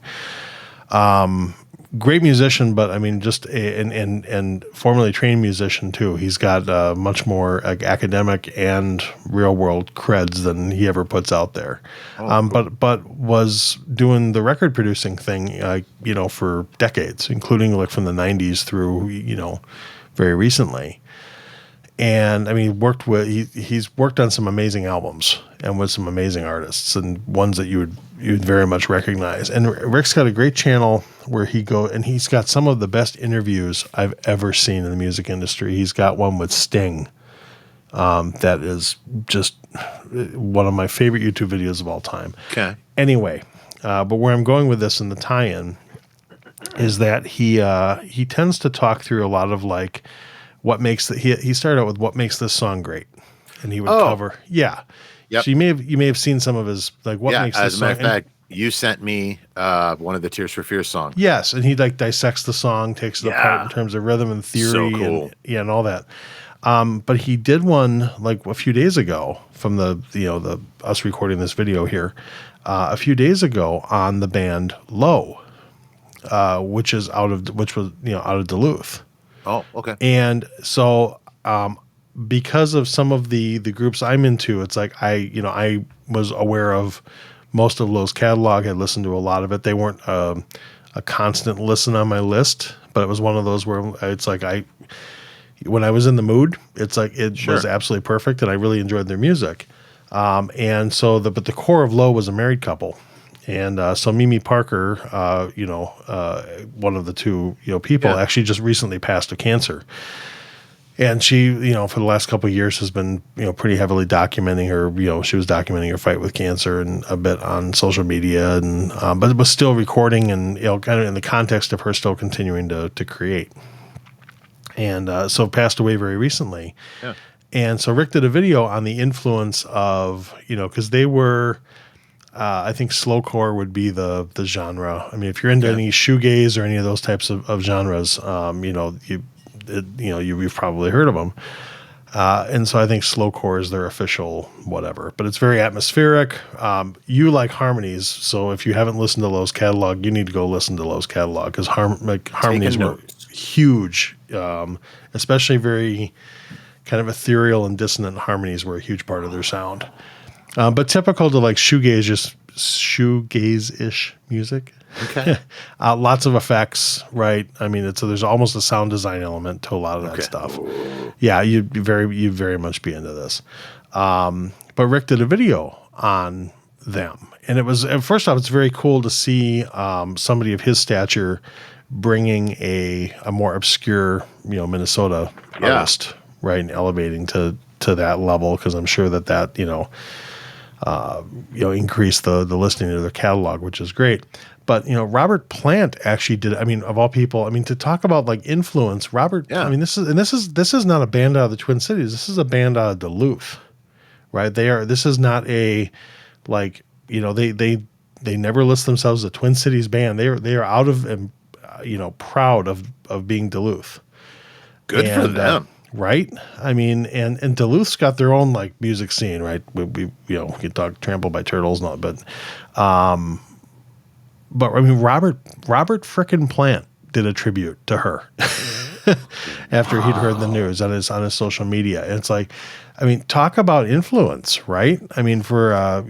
Speaker 1: great musician, but I mean, just and formerly trained musician too. He's got much more academic and real world creds than he ever puts out there. Cool. But was doing the record producing thing, for decades, including like from the '90s through very recently. And I mean, he's worked on some amazing albums and with some amazing artists and ones that you'd very much recognize. And Rick's got a great channel where he's got some of the best interviews I've ever seen in the music industry. He's got one with Sting that is just one of my favorite YouTube videos of all time.
Speaker 2: Okay.
Speaker 1: Anyway, but where I'm going with this in the tie-in is that he tends to talk through a lot of like what makes he started out with what makes this song great, and he would cover Yep. So you may have seen some of his like what makes this song.
Speaker 2: As a matter of fact, you sent me one of the Tears for Fears songs.
Speaker 1: Yes, and he like dissects the song, takes it apart in terms of rhythm and theory,
Speaker 2: so cool.
Speaker 1: and all that. But he did one like a few days ago from the us recording this video here, a few days ago on the band Low, which was out of Duluth.
Speaker 2: Oh, okay.
Speaker 1: And so because of some of the groups I'm into, it's like I was aware of most of Low's catalog, had listened to a lot of it. They weren't a constant listen on my list, but it was one of those where it's like when I was in the mood, it's like it was absolutely perfect, and I really enjoyed their music. And so but the core of Low was a married couple. And so Mimi Parker, one of the two people, actually just recently passed of cancer. And she, for the last couple of years has been, pretty heavily documenting her, she was documenting her fight with cancer and a bit on social media, and but it was still recording and, kind of in the context of her still continuing to create. And so passed away very recently. Yeah. And so Rick did a video on the influence of, because they were, I think slowcore would be the genre. I mean, if you're into any shoegaze or any of those types of genres, you've probably heard of them. And so I think slowcore is their official whatever, but it's very atmospheric. You like harmonies, so if you haven't listened to Low's catalog, you need to go listen to Low's catalog because harmonies were huge, especially very kind of ethereal and dissonant harmonies were a huge part of their sound. But typical to like shoegaze-ish music.
Speaker 2: Okay.
Speaker 1: Lots of effects, right? I mean, there's almost a sound design element to a lot of that stuff. Ooh. Yeah, you'd very much be into this. But Rick did a video on them, and it was first off, it's very cool to see somebody of his stature bringing a more obscure, Minnesota artist, right, and elevating to that level because I'm sure that increase the listening to their catalog, which is great. But, Robert Plant actually did, I mean, of all people, I mean, to talk about like influence, Robert, I mean, this is not a band out of the Twin Cities. This is a band out of Duluth, right? This is not a, like, they never list themselves as a Twin Cities band. They are out of, proud of being Duluth.
Speaker 2: Good for them.
Speaker 1: Right? I mean, and Duluth's got their own like music scene, right? We can talk Trampled by Turtles and all, but I mean, Robert frickin' Plant did a tribute to her after he'd heard the news on his social media. And it's like, I mean, talk about influence, right? I mean, for a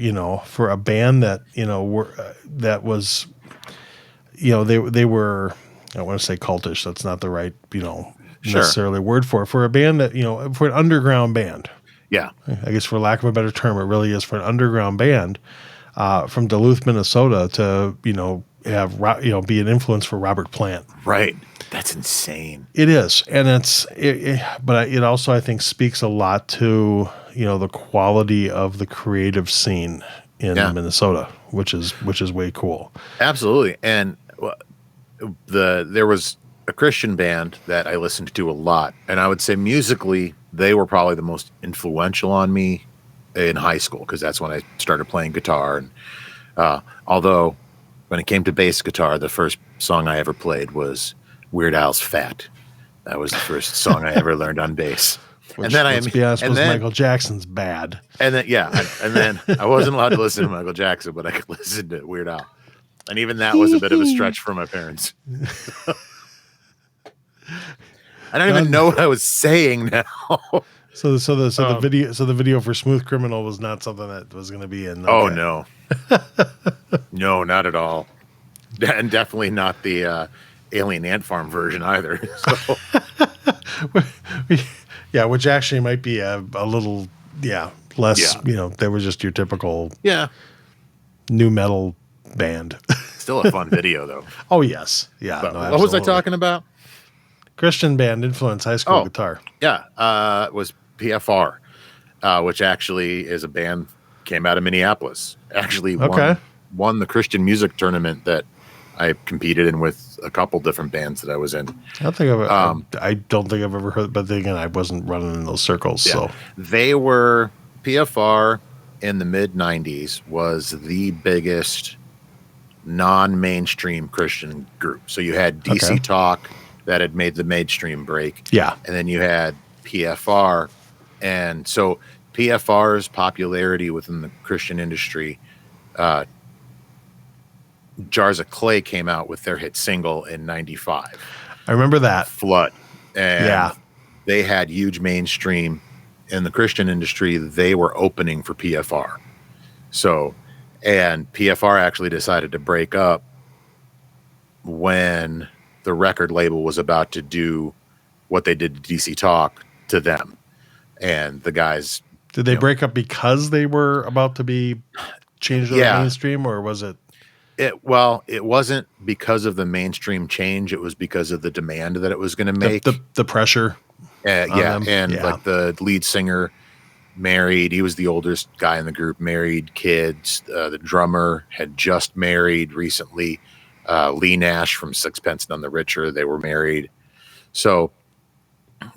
Speaker 1: band that, that was, they were, I don't want to say cultish. That's not the right, necessarily word for a band that, for an underground band.
Speaker 2: Yeah.
Speaker 1: I guess for lack of a better term, it really is for an underground band from Duluth, Minnesota to, have, be an influence for Robert Plant.
Speaker 2: Right. That's insane.
Speaker 1: It is. And but it also, I think, speaks a lot to, the quality of the creative scene in Minnesota, which is way cool.
Speaker 2: Absolutely. And there was a Christian band that I listened to a lot, and I would say musically they were probably the most influential on me in high school because that's when I started playing guitar. And although when it came to bass guitar, the first song I ever played was Weird Al's "Fat." That was the first song I ever learned on bass.
Speaker 1: Which, let's be honest, Michael Jackson's bad.
Speaker 2: And then I wasn't allowed to listen to Michael Jackson, but I could listen to Weird Al. And even that was a bit of a stretch for my parents. I don't even know what I was saying now.
Speaker 1: So the video for Smooth Criminal was not something that was going to be in.
Speaker 2: Okay. Oh no, no, not at all, and definitely not the Alien Ant Farm version either. So.
Speaker 1: Yeah, which actually might be a little less. Yeah. They were just your typical new metal band.
Speaker 2: Still a fun video though.
Speaker 1: Oh yes, yeah.
Speaker 2: No, what was I talking about?
Speaker 1: Christian band influence high school guitar.
Speaker 2: Yeah, it was PFR, which actually is a band came out of Minneapolis. Actually, won the Christian music tournament that I competed in with a couple different bands that I was in.
Speaker 1: I don't think I've ever heard, but then again, I wasn't running in those circles. Yeah. So
Speaker 2: they were PFR in the mid '90s was the biggest non-mainstream Christian group. So you had DC Talk that had made the mainstream break.
Speaker 1: Yeah.
Speaker 2: And then you had PFR. And so PFR's popularity within the Christian industry, Jars of Clay came out with their hit single in 95.
Speaker 1: I remember that.
Speaker 2: Flood. And they had huge mainstream in the Christian industry. They were opening for PFR. So, and PFR actually decided to break up when the record label was about to do what they did to DC Talk to them. And the guys...
Speaker 1: Did they break up because they were about to be changed to the mainstream, or was it...
Speaker 2: It wasn't because of the mainstream change. It was because of the demand that it was going to make.
Speaker 1: The pressure.
Speaker 2: Like the lead singer married. He was the oldest guy in the group, married, kids. The drummer had just married recently. Lee Nash from Sixpence None the Richer. They were married. So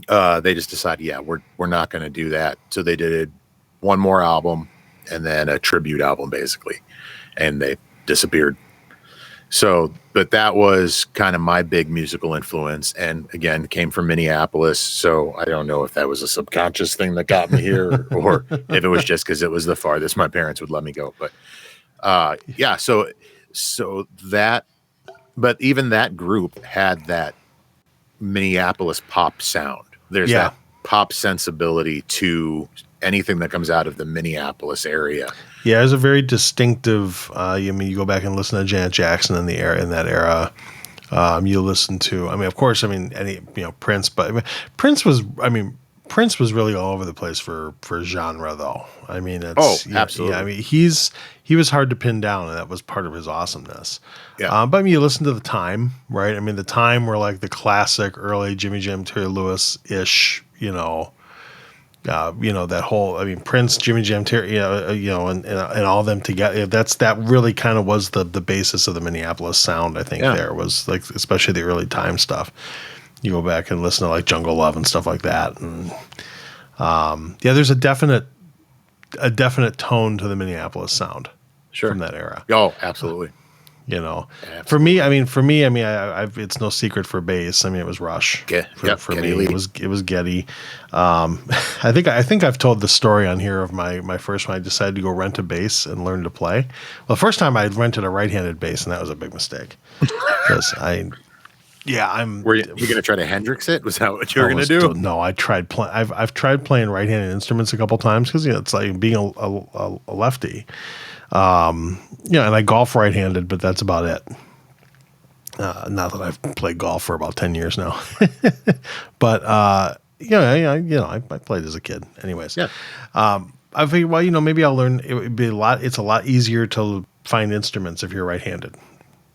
Speaker 2: they just decided, we're not going to do that. So they did one more album and then a tribute album, basically. And they disappeared. So, but that was kind of my big musical influence. And again, came from Minneapolis. So I don't know if that was a subconscious thing that got me here or if it was just because it was the farthest my parents would let me go. But so that, but even that group had that Minneapolis pop sound. There's that pop sensibility to anything that comes out of the Minneapolis area.
Speaker 1: Yeah, it's a very distinctive. You go back and listen to Janet Jackson in that era. You listen to, of course, Prince, but Prince was really all over the place for genre, though.
Speaker 2: Absolutely.
Speaker 1: He was hard to pin down, and that was part of his awesomeness.
Speaker 2: Yeah.
Speaker 1: But you listen to The Time, right? The Time were like the classic early Jimmy Jam, Terry Lewis ish, that whole, Prince, Jimmy Jam, Terry, and all them together. That really kind of was the basis of the Minneapolis sound. I think there was like, especially the early Time stuff. You go back and listen to like Jungle Love and stuff like that, and there's a definite tone to the Minneapolis sound from that era.
Speaker 2: Oh, absolutely.
Speaker 1: For me, it's no secret for bass. it was Rush. For me, Lee. It was Geddy. I think I've told the story on here of my first one. I decided to go rent a bass and learn to play. Well, the first time I rented a right-handed bass, and that was a big mistake because
Speaker 2: Were you going to try to Hendrix it? Was that what you were going to do?
Speaker 1: No, I tried playing. I've tried playing right-handed instruments a couple times because it's like being a lefty. And I golf right-handed, but that's about it. Not that I've played golf for about 10 years now, but I played as a kid. Anyways, I figured, maybe I'll learn. It would be it's a lot easier to find instruments if you're right-handed.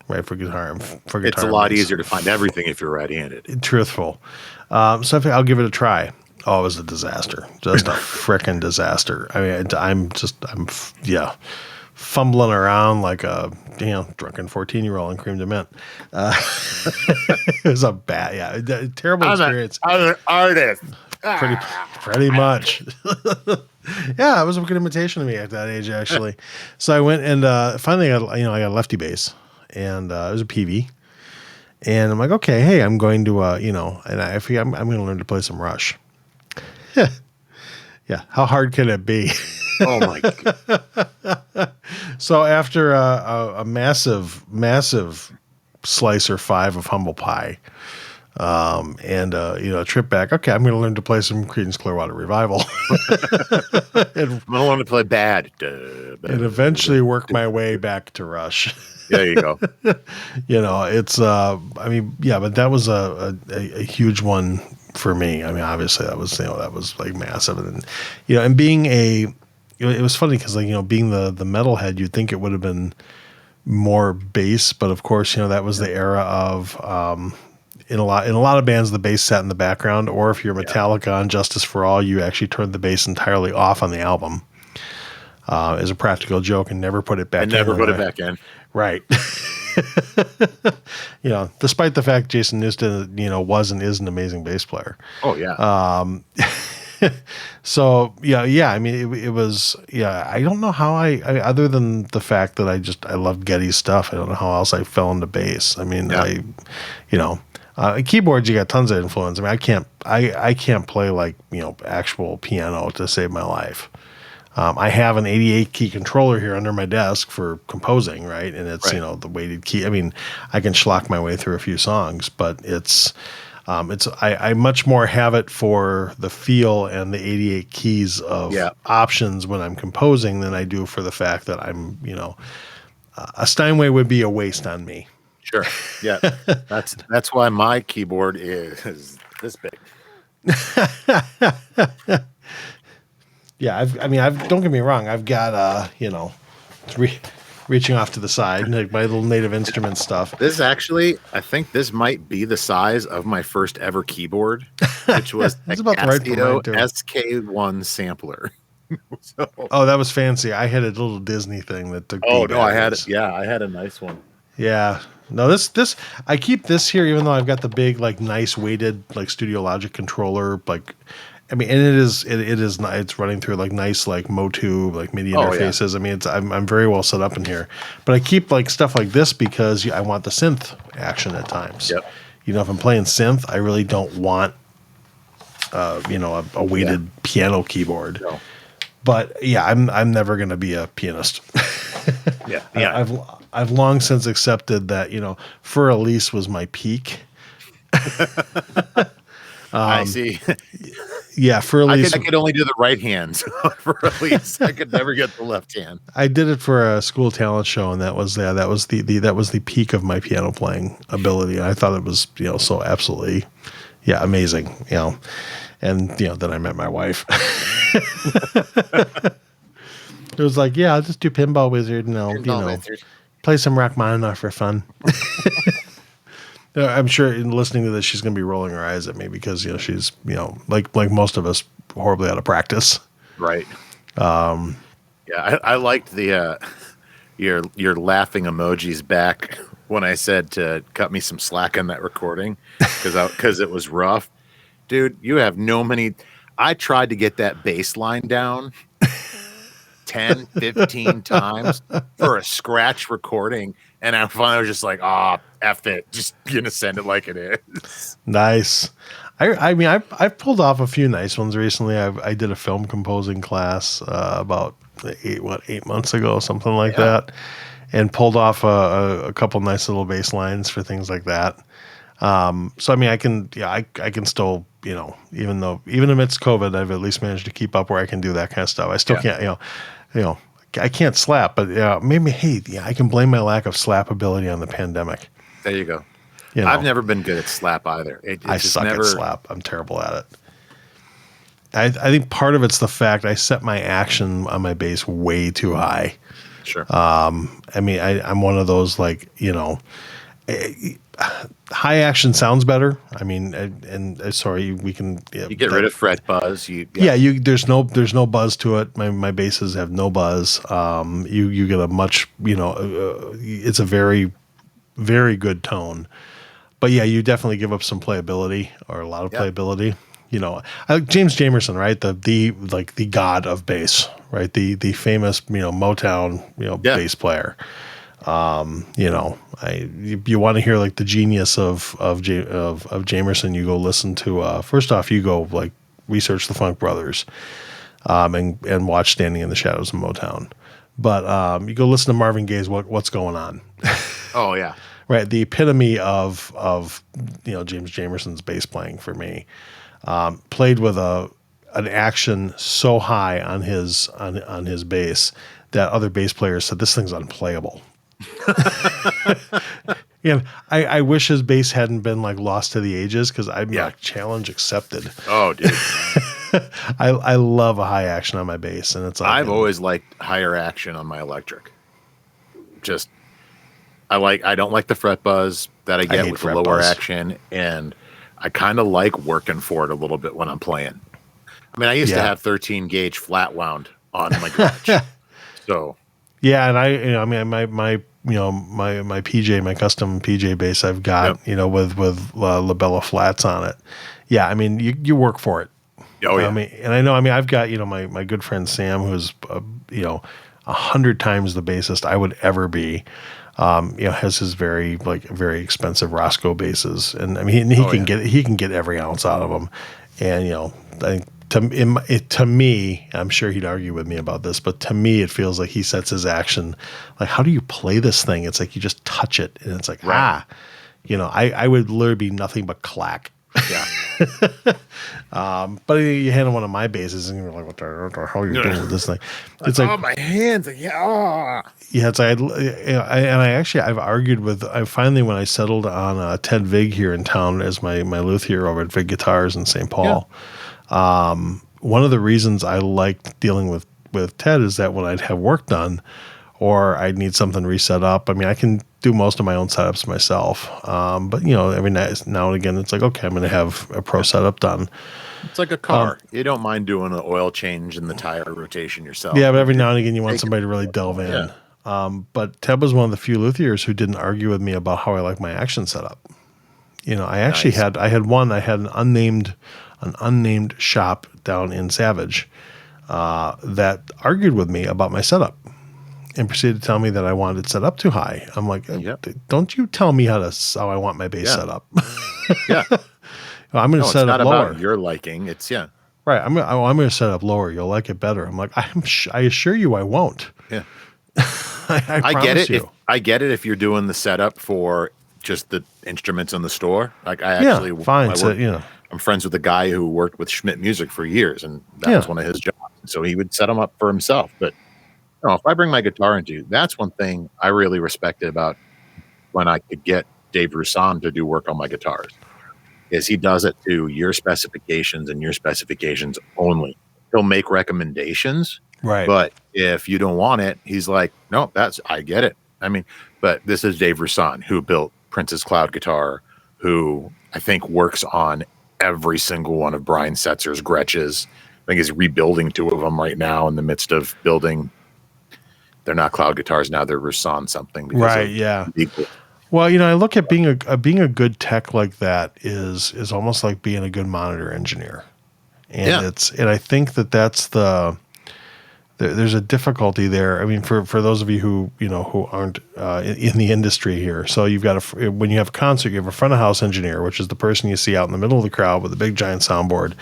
Speaker 1: Right, for guitar.
Speaker 2: It's a lot easier to find everything if you're right-handed.
Speaker 1: Truthful. So I think I'll give it a try. Oh, it was a disaster. Just a frickin' disaster. I'm fumbling around like a drunken 14-year-old in Cream de Mint. It was a bad, terrible experience.
Speaker 2: I'm an artist.
Speaker 1: Pretty much. Yeah, it was a good imitation of me at that age, actually. So I went and finally I got a lefty bass. And it was a PV, and I'm like, okay, hey, I'm going to, and I figure I'm going to learn to play some Rush. Yeah, how hard can it be?
Speaker 2: Oh my God.
Speaker 1: So after a massive slice or 5 of humble pie, and a trip back. Okay, I'm going to learn to play some Creedence Clearwater Revival,
Speaker 2: I'm going to learn to play bad,
Speaker 1: and eventually work my way back to Rush.
Speaker 2: There you go.
Speaker 1: It's but that was a huge one for me. I mean, obviously that was like massive, and being it was funny because being the metalhead, you'd think it would have been more bass, but of course that was the era of in a lot of bands the bass sat in the background, or if you're Metallica on Justice for All, you actually turned the bass entirely off on the album as a practical joke and never put it back in.
Speaker 2: Never put it back in.
Speaker 1: Right. Despite the fact Jason Newsted was and is an amazing bass player.
Speaker 2: Oh yeah.
Speaker 1: So I mean, it was, I don't know how I other than the fact that I loved Geddy's stuff, I don't know how else I fell into bass. I mean, keyboards, you got tons of influence. I mean, I can't play like, actual piano to save my life. I have an 88 key controller here under my desk for composing, right? And it's, the weighted key. I mean, I can schlock my way through a few songs, but I much more have it for the feel and the 88 keys of options when I'm composing than I do for the fact that I'm, a Steinway would be a waste on me.
Speaker 2: Sure. Yeah. That's why my keyboard is this big.
Speaker 1: Yeah. Don't get me wrong. I've got, reaching off to the side, like my little Native Instruments stuff.
Speaker 2: This actually, I think this might be the size of my first ever keyboard, which was a Casio SK1 sampler.
Speaker 1: Oh, that was fancy. I had a little Disney thing that took.
Speaker 2: Oh no, I had it. Yeah, I had a nice one.
Speaker 1: Yeah. No, this I keep this here, even though I've got the big, like, nice weighted, like, Studio Logic controller, like. I mean, and it's running through like nice like Motu like MIDI interfaces. Yeah. I mean, I'm very well set up in here, but I keep like stuff like this because I want the synth action at times.
Speaker 2: Yep.
Speaker 1: If I'm playing synth, I really don't want a weighted piano keyboard. No. But yeah, I'm never going to be a pianist.
Speaker 2: Yeah.
Speaker 1: I've long since accepted that Fur Elise was my peak.
Speaker 2: I see.
Speaker 1: Yeah, for Elise,
Speaker 2: I could only do the right hand for Elise. I could never get the left hand.
Speaker 1: I did it for a school talent show, and that was the peak of my piano playing ability. I thought it was so absolutely amazing. And then I met my wife. It was like, I'll just do Pinball Wizard and play some Rachmaninoff for fun. I'm sure in listening to this, she's going to be rolling her eyes at me because she's like most of us, horribly out of practice.
Speaker 2: Right. I liked the your laughing emojis back when I said to cut me some slack on that recording because it was rough, dude. You have I tried to get that bass line down 10, 15 times for a scratch recording. And I finally was just like, F it. Just send it like it is.
Speaker 1: Nice. I've pulled off a few nice ones recently. I did a film composing class about 8 months ago, something like that, and pulled off a couple nice little bass lines for things like that. So I can still, even amidst COVID, I've at least managed to keep up where I can do that kind of stuff. I still can't, I can't slap, but maybe, I can blame my lack of slap ability on the pandemic.
Speaker 2: There you go. I've never been good at slap either.
Speaker 1: I suck at slap. I'm terrible at it. I think part of it's the fact I set my action on my bass way too high.
Speaker 2: Sure.
Speaker 1: I'm one of those like, high action sounds better. I mean, sorry, we can.
Speaker 2: You get rid of fret buzz.
Speaker 1: There's no buzz to it. My basses have no buzz. You get a much, it's a very, very good tone. But you definitely give up some playability or a lot of playability. James Jamerson, right? The god of bass, right? The famous Motown bass player. You want to hear like the genius of Jamerson, you go listen to first off, you go like research the Funk Brothers and watch Standing in the Shadows of Motown. But you go listen to Marvin Gaye's What's Going On.
Speaker 2: Oh yeah.
Speaker 1: Right. The epitome of James Jamerson's bass playing for me. Played with an action so high on his bass that other bass players said this thing's unplayable. I wish his bass hadn't been like lost to the ages, because I'm like, challenge accepted.
Speaker 2: Oh, dude.
Speaker 1: I love a high action on my bass, and it's like,
Speaker 2: I've always liked higher action on my electric. Just I don't like the fret buzz that I get with the lower action, and I kind of like working for it a little bit when I'm playing. I mean, I used to have 13 gauge flat wound on my garage. So
Speaker 1: yeah, and my PJ, my custom PJ bass I've got, with labella flats on it. Yeah, I mean, you work for it.
Speaker 2: Oh yeah.
Speaker 1: I mean, and I know, I've got, my good friend Sam, who's 100 times the bassist I would ever be. Has his very expensive Roscoe basses, and I mean, he can get every ounce out of them. And I think to me, I'm sure he'd argue with me about this, but to me, it feels like he sets his action like, how do you play this thing? It's like you just touch it, and it's like I would literally be nothing but clack.
Speaker 2: Yeah.
Speaker 1: But you hand him one of my basses, and you're like, what the hell are you doing with this thing? It's like,
Speaker 2: my hands. Yeah.
Speaker 1: It's like, I've argued with, finally, when I settled on Ted Vig here in town as my luthier over at Vig Guitars in St. Paul. One of the reasons I liked dealing with Ted is that when I'd have work done, or I'd need something reset up, I mean, I can do most of my own setups myself. But every now and again, it's like, okay, I'm going to have a pro setup done.
Speaker 2: It's like a car. You don't mind doing an oil change and the tire rotation yourself.
Speaker 1: Yeah, but every now and again, you want somebody to really delve in. But Ted was one of the few luthiers who didn't argue with me about how I like my action setup. I actually had an unnamed shop down in Savage that argued with me about my setup and proceeded to tell me that I wanted it set up too high. I'm like, don't you tell me how I want my bass set up.
Speaker 2: Yeah.
Speaker 1: I'm going to set it up lower.
Speaker 2: About your liking. It's
Speaker 1: right. I'm going to set it up lower. You'll like it better. I'm like, I assure you I won't.
Speaker 2: Yeah.
Speaker 1: I
Speaker 2: get it.
Speaker 1: you.
Speaker 2: I get it if you're doing the setup for just the instruments in the store. Like I actually,
Speaker 1: fine.
Speaker 2: I'm friends with a guy who worked with Schmidt Music for years, and that was one of his jobs. So he would set them up for himself. But if I bring my guitar into you, that's one thing I really respected about when I could get Dave Roussan to do work on my guitars, is he does it to your specifications and your specifications only. He'll make recommendations,
Speaker 1: right?
Speaker 2: But if you don't want it, he's like, no, I get it. I mean, but this is Dave Roussan, who built Prince's Cloud guitar, who I think works on every single one of Brian Setzer's Gretches. I think he's rebuilding 2 of them right now in the midst of building. They're not Cloud guitars now; they're Roussan something.
Speaker 1: Right? Yeah. Well, I look at being a good tech like that is almost like being a good monitor engineer, and I think that's there's a difficulty there. I mean, for those of you who aren't in the industry here, so you've got when you have a concert, you have a front of house engineer, which is the person you see out in the middle of the crowd with a big giant soundboard.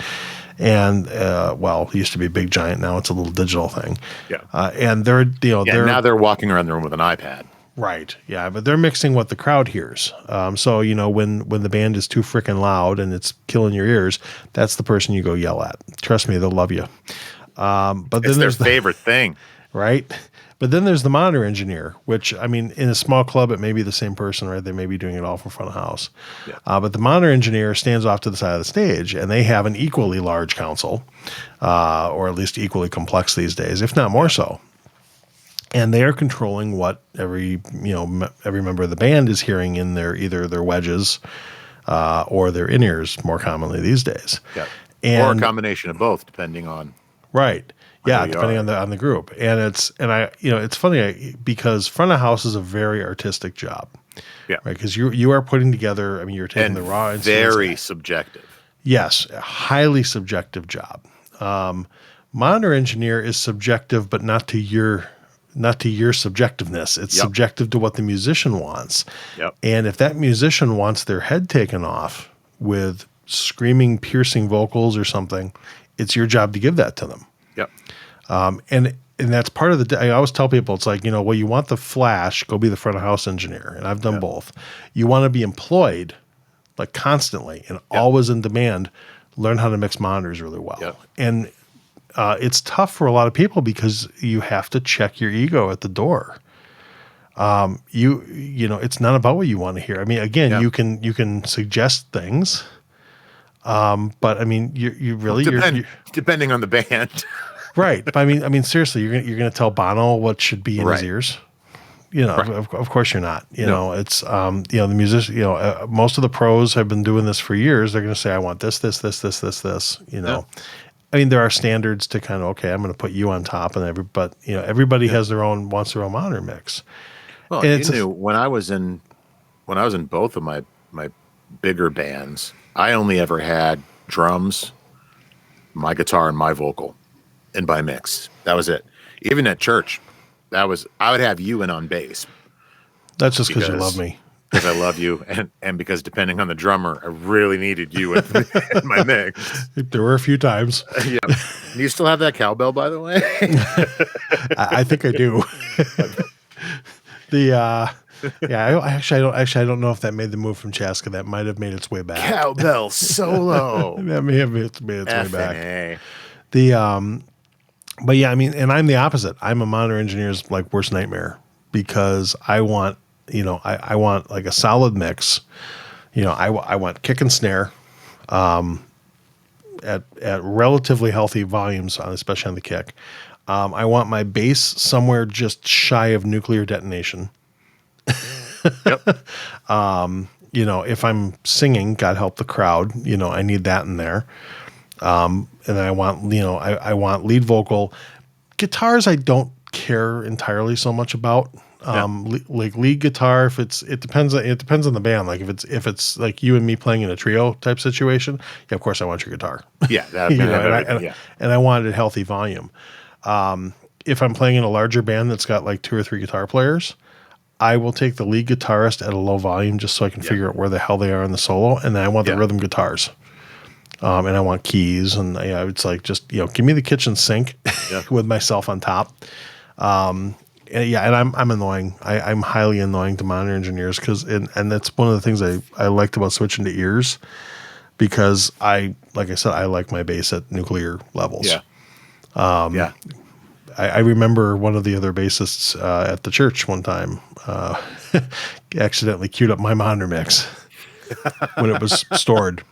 Speaker 1: And it used to be a big giant. Now it's a little digital thing. Yeah. And
Speaker 2: now they're walking around the room with an iPad.
Speaker 1: Right. Yeah. But they're mixing what the crowd hears. So when the band is too freaking loud and it's killing your ears, that's the person you go yell at. Trust me, they'll love you. But then
Speaker 2: it's their favorite thing.
Speaker 1: Right. But then there's the monitor engineer, which, I mean, in a small club, it may be the same person, right? They may be doing it all from front of house. Yeah. But the monitor engineer stands off to the side of the stage, and they have an equally large console, or at least equally complex these days, if not more so. And they are controlling what every member of the band is hearing in either their wedges or their in-ears more commonly these days.
Speaker 2: Yeah. Or a combination of both, depending on.
Speaker 1: Right. Yeah, depending on the group. And it's funny because front of house is a very artistic job. Yeah. Right, because you are putting together, I mean, you're taking the raw instruments.
Speaker 2: Very subjective.
Speaker 1: Yes, a highly subjective job. Monitor engineer is subjective, but not to your subjectiveness. It's subjective to what the musician wants.
Speaker 2: Yep.
Speaker 1: And if that musician wants their head taken off with screaming, piercing vocals or something, it's your job to give that to them.
Speaker 2: Yep.
Speaker 1: And and that's part of I always tell people, it's like, well, you want the flash, go be the front of house engineer. And I've done both. You want to be employed like constantly and always in demand, learn how to mix monitors really well.
Speaker 2: Yep.
Speaker 1: And it's tough for a lot of people because you have to check your ego at the door. It's not about what you want to hear. I mean, again, you can suggest things, but I mean, you really
Speaker 2: depending on the band,
Speaker 1: right? I mean, seriously, you're gonna tell Bono what should be in his ears. Of course you're not. It's the musician. Most of the pros have been doing this for years. They're gonna say, I want this. I mean, there are standards to kind of, okay, I'm going to put you on top, and everybody has wants their own monitor mix.
Speaker 2: Well, when I was in both of my bigger bands, I only ever had drums, my guitar, and my vocal, and by mix. That was it. Even at church, I would have you in on bass.
Speaker 1: That's just because you love me.
Speaker 2: Because I love you, and because depending on the drummer, I really needed you in my mix.
Speaker 1: There were a few times.
Speaker 2: Yeah. Do you still have that cowbell, by the way?
Speaker 1: I think I do. I don't know if that made the move from Chaska. That might have made its way back.
Speaker 2: Cowbell solo.
Speaker 1: That may have made its way back. But yeah, I mean, and I'm the opposite. I'm a monitor engineer's like worst nightmare because I want. I want like a solid mix. I want kick and snare at relatively healthy volumes, especially on the kick. I want my bass somewhere just shy of nuclear detonation.
Speaker 2: Yep.
Speaker 1: If I'm singing, God help the crowd, I need that in there. And I want, I want lead vocal. Guitars I don't care entirely so much about. Like lead guitar, it depends on the band. Like if it's like you and me playing in a trio type situation, of course I want your guitar.
Speaker 2: Yeah,
Speaker 1: and I want it at healthy volume. If I'm playing in a larger band that's got like 2 or 3 guitar players, I will take the lead guitarist at a low volume just so I can figure out where the hell they are in the solo, and then I want the rhythm guitars. And I want keys, and it's like just give me the kitchen sink with myself on top. And I'm annoying. I'm highly annoying to monitor engineers and that's one of the things I liked about switching to ears because like I said, I like my bass at nuclear levels.
Speaker 2: Yeah.
Speaker 1: I remember one of the other bassists at the church one time accidentally queued up my monitor mix when it was stored.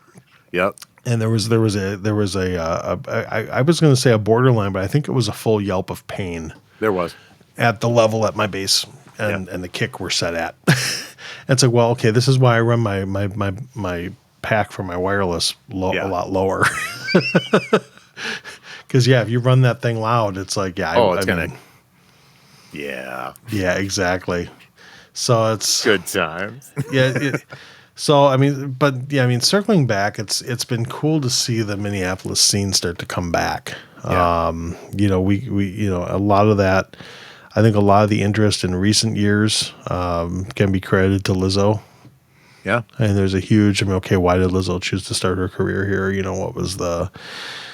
Speaker 2: Yep.
Speaker 1: And there was I was going to say a borderline, but I think it was a full yelp of pain.
Speaker 2: There was.
Speaker 1: At the level that my bass and the kick were set at. It's like, well, okay, this is why I run my pack for my wireless a lot lower. Because if you run that thing loud, it's like,
Speaker 2: Yeah,
Speaker 1: exactly. So it's
Speaker 2: good times.
Speaker 1: Circling back, it's been cool to see the Minneapolis scene start to come back.
Speaker 2: Yeah.
Speaker 1: A lot of that. I think a lot of the interest in recent years can be credited to Lizzo.
Speaker 2: Yeah.
Speaker 1: And there's a huge, why did Lizzo choose to start her career here? What was the...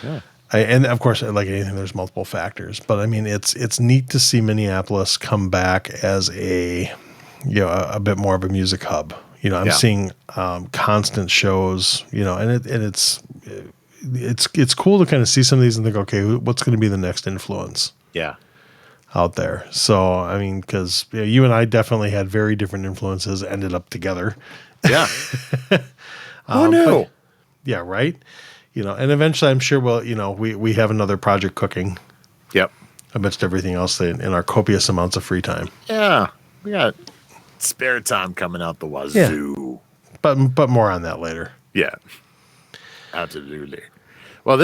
Speaker 2: Yeah.
Speaker 1: And of course, like anything, there's multiple factors. But I mean, it's neat to see Minneapolis come back as a a bit more of a music hub. I'm seeing constant shows. And it's cool to kind of see some of these and think, okay, what's going to be the next influence?
Speaker 2: Yeah.
Speaker 1: Out there. So, I mean, because you and I definitely had very different influences, ended up together.
Speaker 2: Yeah. Who knew?
Speaker 1: Yeah, right. And eventually I'm sure we have another project cooking.
Speaker 2: Yep.
Speaker 1: Amidst everything else in our copious amounts of free time.
Speaker 2: Yeah. We got spare time coming out the wazoo.
Speaker 1: Yeah. But more on that later.
Speaker 2: Yeah. Absolutely. Well,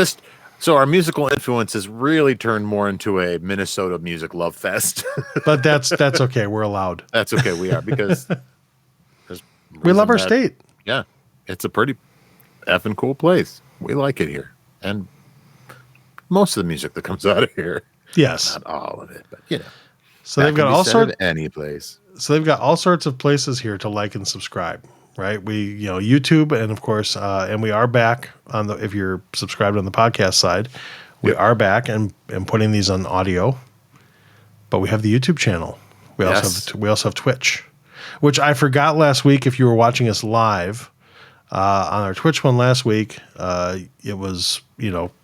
Speaker 2: so our musical influence has really turned more into a Minnesota music love fest.
Speaker 1: But that's okay. We're allowed.
Speaker 2: That's okay. We are because
Speaker 1: we love our state.
Speaker 2: Yeah. It's a pretty effing cool place. We like it here. And most of the music that comes out of here.
Speaker 1: Yes.
Speaker 2: Not all of it, but
Speaker 1: So they've got all sorts
Speaker 2: of any place.
Speaker 1: So they've got all sorts of places here to like and subscribe. Right. We, YouTube, and of course, and we are back if you're subscribed on the podcast side, we are back and putting these on audio. but we have the YouTube channel. We also have Twitch, which I forgot last week. If you were watching us live on our Twitch one last week, it was,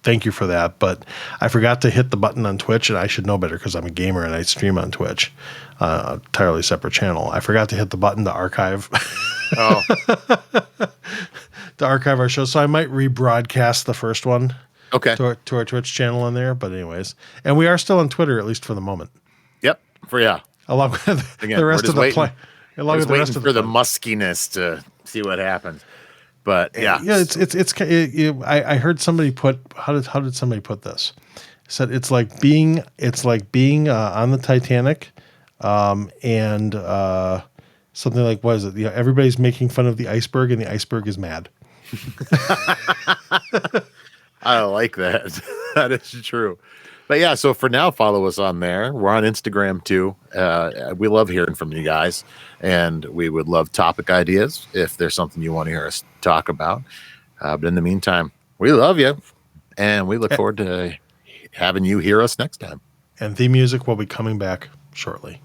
Speaker 1: thank you for that. But I forgot to hit the button on Twitch, and I should know better because I'm a gamer and I stream on Twitch, entirely separate channel. I forgot to hit the button to archive.
Speaker 2: Oh.
Speaker 1: To archive our show. So I might rebroadcast the first one.
Speaker 2: Okay.
Speaker 1: To our Twitch channel on there. But anyways, and we are still on Twitter, at least for the moment.
Speaker 2: Yep.
Speaker 1: Along with the rest of the play. Along with the rest of the
Speaker 2: muskiness to see what happens. But yeah.
Speaker 1: Yeah, I heard somebody put, how did somebody put this? Said it's like being on the Titanic, and something like, what is it? Everybody's making fun of the iceberg and the iceberg is mad.
Speaker 2: I like that. That is true. But yeah, so for now, follow us on there. We're on Instagram too. We love hearing from you guys, and we would love topic ideas if there's something you want to hear us talk about. But in the meantime, we love you, and we look forward to having you hear us next time.
Speaker 1: And theme music will be coming back shortly.